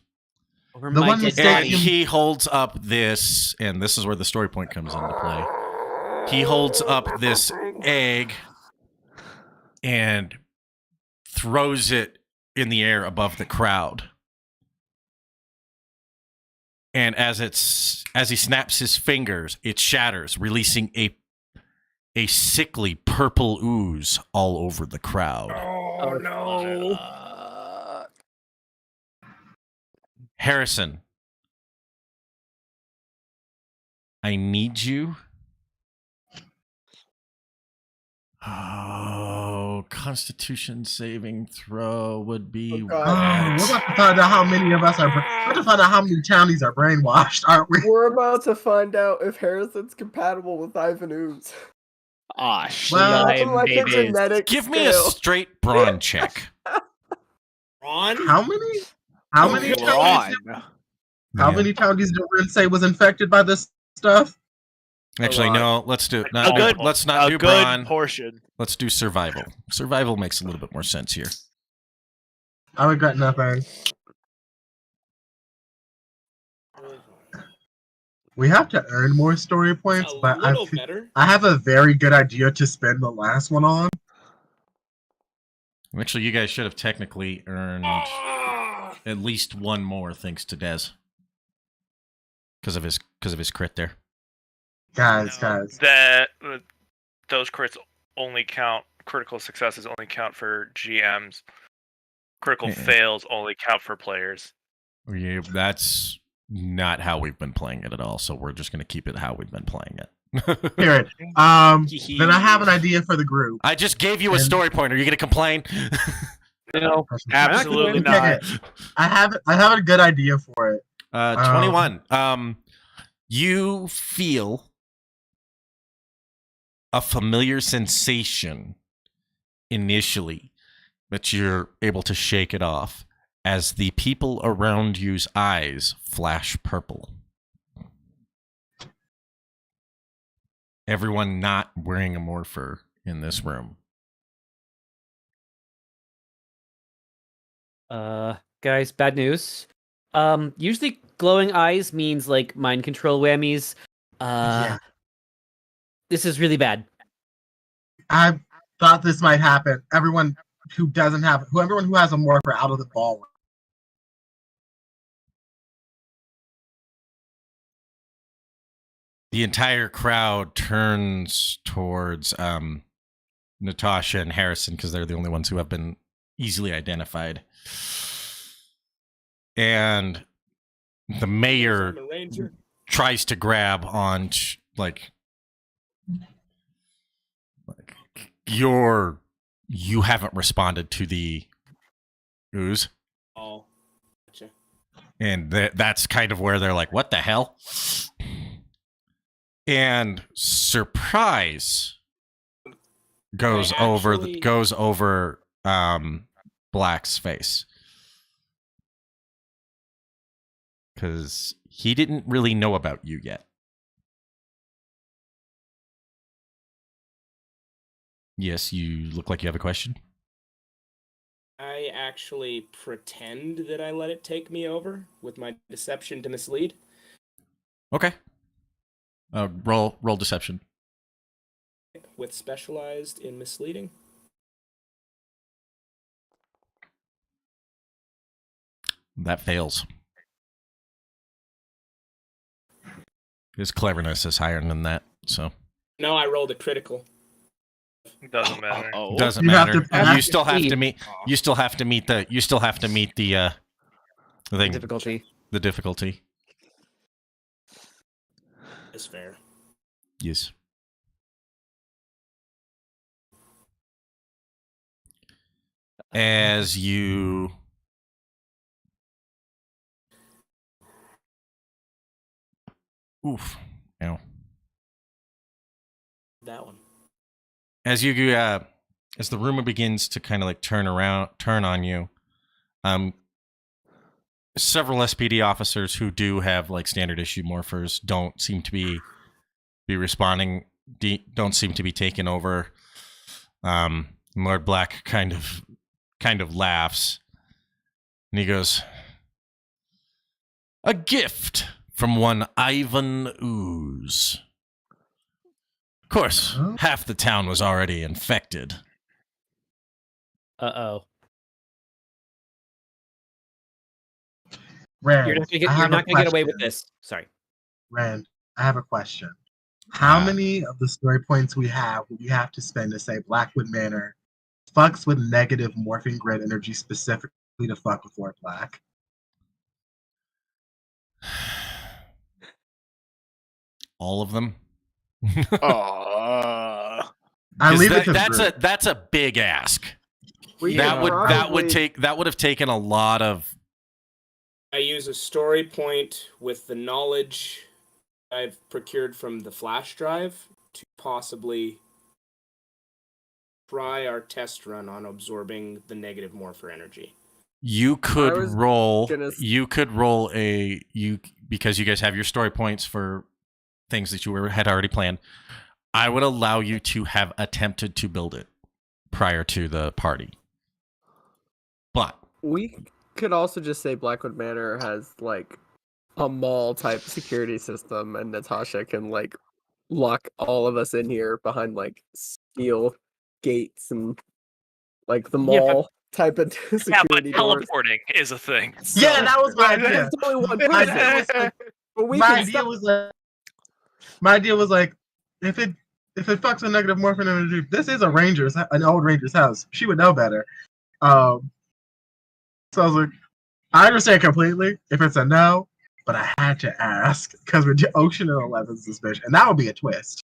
Over The my one dead that's And body. he holds up this, and this is where the story point comes into play. He holds up this egg and throws it in the air above the crowd. And as he snaps his fingers, it shatters, releasing a sickly purple ooze all over the crowd. Oh no. Harrison, I need you. Oh, Constitution saving throw would be. Oh, God. Oh, we're about to find out how many of us are. We're about to find out how many townies are brainwashed, aren't we? We're about to find out if Harrison's compatible with Ivan Ooze. Ah, shit. Well, Lime like a babies. genetic Give me a skill. straight brawn check. Ron? how many townies Ron. how Yeah. many townies did Ren say was infected by this stuff? Actually, A lot. no. Let's do A good- let's not A do good brawn. portion. Let's do survival. Survival makes a little bit more sense here. I regret nothing. We have to earn more story points, A but little better. I have a very good idea to spend the last one on. Actually, you guys should have technically earned Ah! at least one more, thanks to Dez, because of his crit there. Guys. That those crits only count. Critical successes only count for GMs. Critical Yeah. fails only count for players. Yeah, that's not how we've been playing it at all. So we're just going to keep it how we've been playing it. Period. Then I have an idea for the group. I just gave you a story point. Are you going to complain? No, Absolutely Okay, not. I have a good idea for it. 21. You feel a familiar sensation initially, but you're able to shake it off as the people around you's eyes flash purple. Everyone not wearing a morpher in this room. Guys, bad news. Usually glowing eyes means like mind control whammies. Yeah. This is really bad. I thought this might happen. Everyone who has a morpher out of the ballroom. The entire crowd turns towards Natasha and Harrison because they're the only ones who have been easily identified. And the mayor I'm a ranger. tries to grab on you haven't responded to the ooze. Oh, gotcha. And that's kind of where they're like, what the hell? And surprise goes over Black's face. Because he didn't really know about you yet. Yes, you look like you have a question. I actually pretend that I let it take me over with my deception to mislead. Okay. Roll deception. With specialized in misleading. That fails. His cleverness is higher than that, so No, I rolled a critical. Doesn't matter. Oh, doesn't You have matter. to pass You still have to meet. Oh. You still have to meet the. You still have to meet the thing. Difficulty. The difficulty. Is fair. Yes. As you oof. Ow. That one. As you as the rumor begins to kind of like turn on you, several SPD officers who do have like standard issue morphers don't seem to be responding, don't seem to be taking over. Lord Black kind of laughs, and he goes, "A gift from one Ivan Ooze. Of course, Huh? half the town was already infected." Uh-oh. Rand, You're not I gonna have a get away with question. this. Sorry. Rand, I have a question. How Ah. many of the story points we have will we have to spend to say Blackwood Manor fucks with negative morphing grid energy specifically to fuck with Lord Black? All of them. Oh. I 'Cause leave it to that's a big ask. We That could would probably- have taken a lot of. I use a story point with the knowledge I've procured from the flash drive to possibly try our test run on absorbing the negative morpher energy. You could was roll. gonna You could roll because you guys have your story points for things that had already planned. I would allow you to have attempted to build it prior to the party, but We could also just say Blackwood Manor has like a mall type security system, and Natasha can like lock all of us in here behind like steel gates and like the Yeah, but- mall type of Yeah, security but doors. teleporting is a thing. Yeah, that was my idea. It's only one My person. idea was like, But we my can idea stop. was like, my idea was like, if it fucks with negative morphin energy, this is an old ranger's house. She would know better. So I was like, I understand completely if it's a no, but I had to ask because we're Ocean and 11's this bitch, and that would be a twist.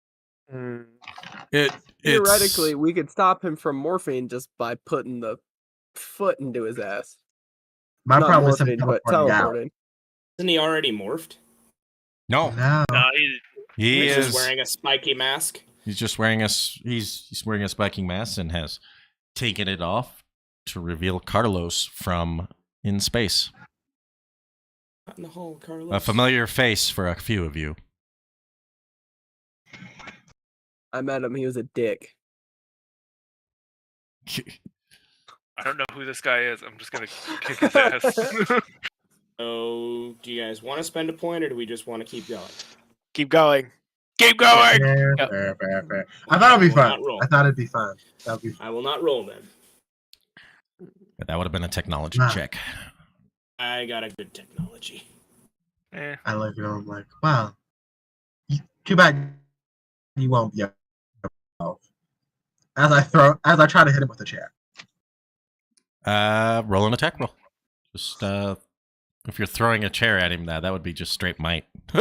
Theoretically, we could stop him from morphine just by putting the foot into his ass. My Not problem is him morphine, but teleporting out. teleporting. Isn't he already morphed? no, No. he He's is just wearing a spiky mask. He's just wearing he's wearing a spiking mask and has taken it off to reveal Carlos from in space. Not in the hall, Carlos. A familiar face for a few of you. I met him. He was a dick. I don't know who this guy is. I'm just gonna kick his ass. So, do you guys want to spend a point, or do we just want to keep going? Keep going. Keep going. Fair, Yep. fair. I thought it'd be Will fun. not roll. I thought it'd be fun. That would be fun. I will not roll then. But that would have been a technology Wow. check. I got a good technology. Eh. I look at him, I'm like, wow. Too bad you won't be able to. As I try to hit him with a chair. Roll an attack roll. Just if you're throwing a chair at him, that would be just straight might. Give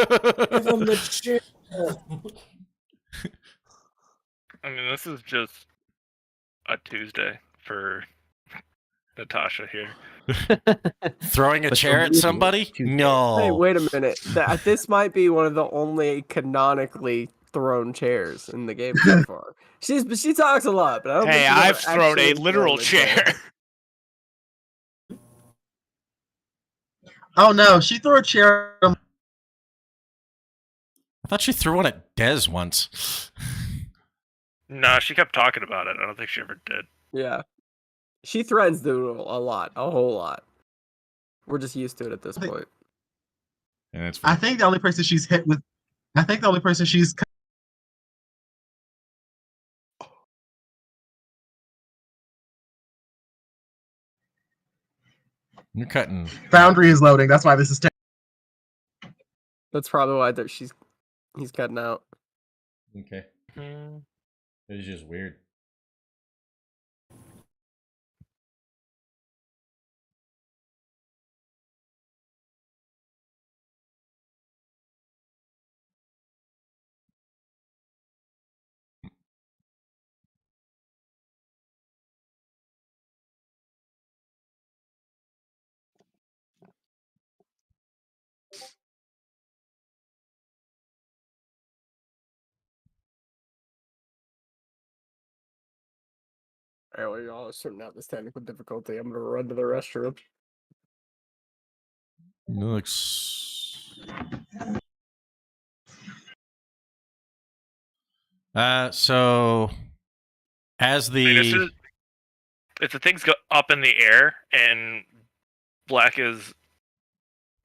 him the chair. I mean, this is just a Tuesday for Natasha here. Throwing a But chair at the- somebody? Tuesday. No. Hey, wait a minute. This might be one of the only canonically thrown chairs in the game so far. She talks a lot, but I don't think Hey, she's ever I've thrown a actually literal thrown a chair. Oh no, she threw a chair at him. I thought she threw one at Dez once. No, she kept talking about it. I don't think she ever did. Yeah. She threatens Doodle a lot, a whole lot. We're just used to it at this point. And it's I think the only person she's hit with You're cutting. Foundry is loading. That's why this is That's probably why he's cutting out. Okay. It's just weird. Alright, well, y'all are sorting out this technical difficulty. I'm gonna run to the restroom. Looks. So as I mean, the if the things go up in the air and Black is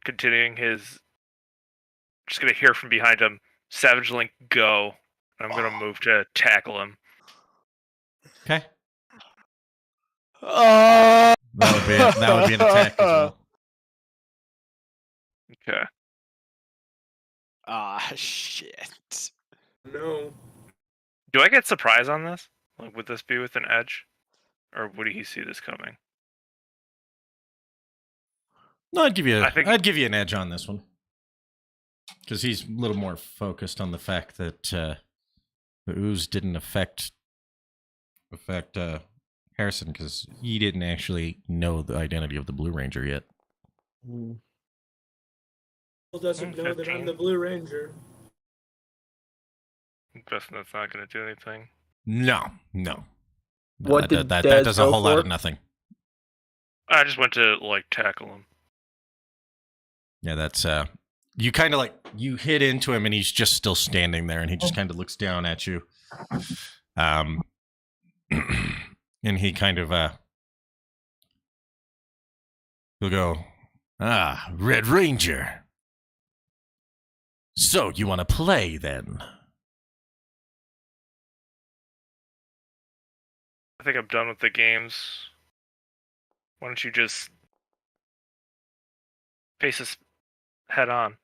continuing his, just gonna hear from behind him, Savage Link go. I'm gonna move to tackle him. okay, Oh. that would be an attack as well. Okay. Ah, shit. No. Do I get surprise on this? Like, would this be with an edge, or would he see this coming? No, I'd give you. I think- I'd give you an edge on this one because he's a little more focused on the fact that the ooze didn't affect Harrison because he didn't actually know the identity of the Blue Ranger yet. Well, doesn't know that I'm 15. the Blue Ranger. I'm guessing that's not gonna do anything. No. What did that Dez does a go whole lot for? of nothing. I just went to like tackle him. Yeah, that's you kind of like you hit into him and he's just still standing there and he just kind of looks down at you. And he kind of he'll go, Red Ranger. So you want to play then? I think I'm done with the games. Why don't you just face us head on?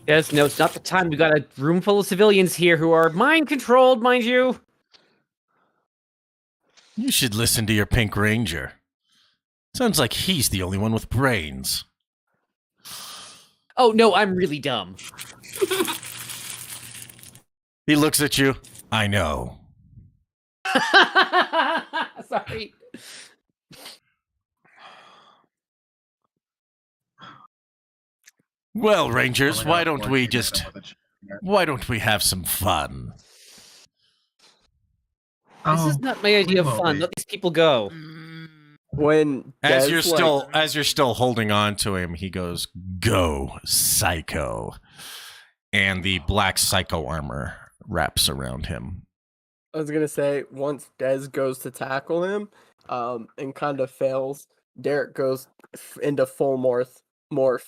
Yes, no, it's not the time. We got a room full of civilians here who are mind controlled, mind you. You should listen to your Pink Ranger. Sounds like he's the only one with brains. Oh no, I'm really dumb. He looks at you. I know. Sorry. Well, Rangers, Oh my why God, don't we Lord, just... with a- Why don't we have some fun? This is Oh, not my idea of we will fun. be. Let these people go. When As Dez, you're still holding on to him, he goes, "Go, psycho," and the black psycho armor wraps around him. I was gonna say, once Dez goes to tackle him, and kind of fails, Derek goes into full morph,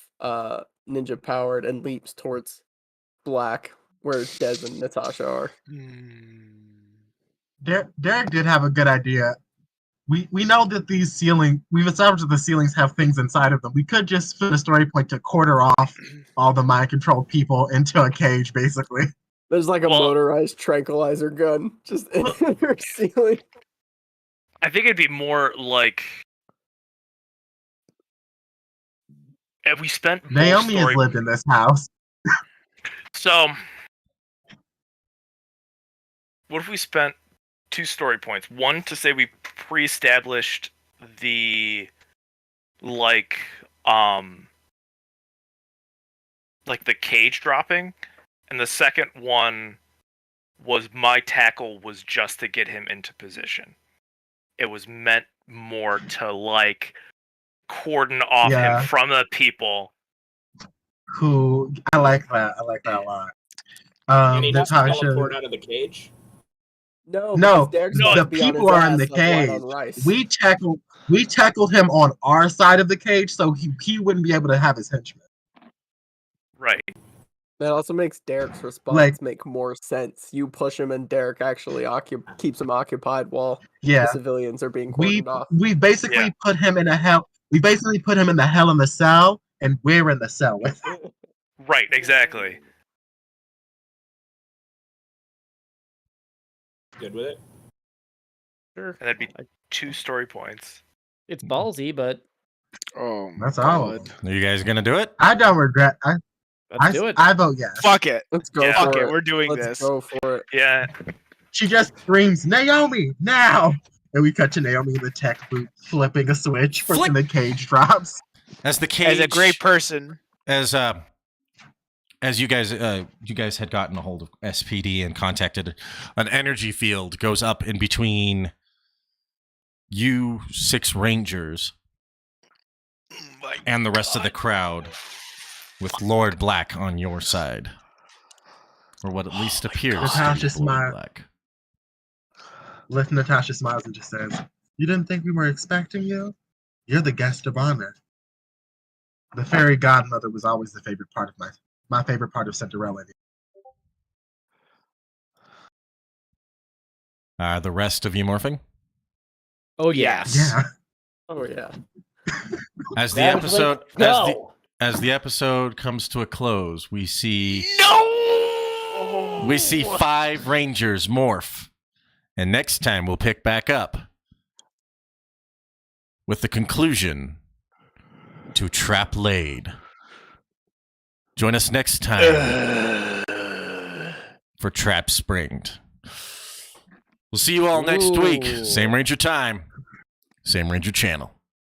ninja powered, and leaps towards Black, where Dez and Natasha are. Derek did have a good idea. We know that we've established that the ceilings have things inside of them. We could just put a story point to quarter off all the mind controlled people into a cage, basically. There's like a Well- motorized tranquilizer gun just in your ceiling. I think it'd be more like if we spent both Naomi has story- lived in this house. So, what if we spent 2 story points? One to say we pre-established the like the cage dropping, and the second one was my tackle was just to get him into position. It was meant more to like cordon off Yeah. him from the people. Who I like that. I like that a lot. And he has to Natasha. teleport out of the cage. No, No, because Derek's no, about to the be on his people are in ass the like white on cage. rice. We tackled him on our side of the cage, so he wouldn't be able to have his henchmen. Right. That also makes Derek's response Like- make more sense. You push him, and Derek actually keeps him occupied while Yeah. the civilians are being We cordoned off. we basically Yeah. put him in a hell. We basically put him in the hell in the cell, and we're in the cell with him. Right, exactly. Good with it? Sure. And that'd be 2 story points. It's ballsy, but Oh, my That's all. God. Are you guys gonna do it? I don't regret. let's do it. I vote yes. Fuck it. Let's go Yeah. for Fuck it. it. We're doing Let's this. go for it. Yeah. She just screams, "Naomi, now!" And we cut to Naomi in the tech booth flipping a switch Flip. when the cage drops. As the cage, As a great person. as you guys had gotten a hold of SPD and contacted, an energy field goes up in between you 6 Rangers and the rest of the crowd, with Lord Black on your side, or what at least appears Natasha to be Lord smiled. Black. Natasha smiles and just says, "You didn't think we were expecting you? You're the guest of honor." The fairy godmother was always the favorite part of my favorite part of Cinderella. The rest of you morphing? Oh yes. Yeah. Oh yeah. As the That was episode like, no. as the episode comes to a close, we see No! we see 5 Rangers morph. And next time we'll pick back up with the conclusion to Trap Laid. Join us next time for Trap Springed. We'll see you all next week. Ooh. Same Ranger time, same Ranger channel.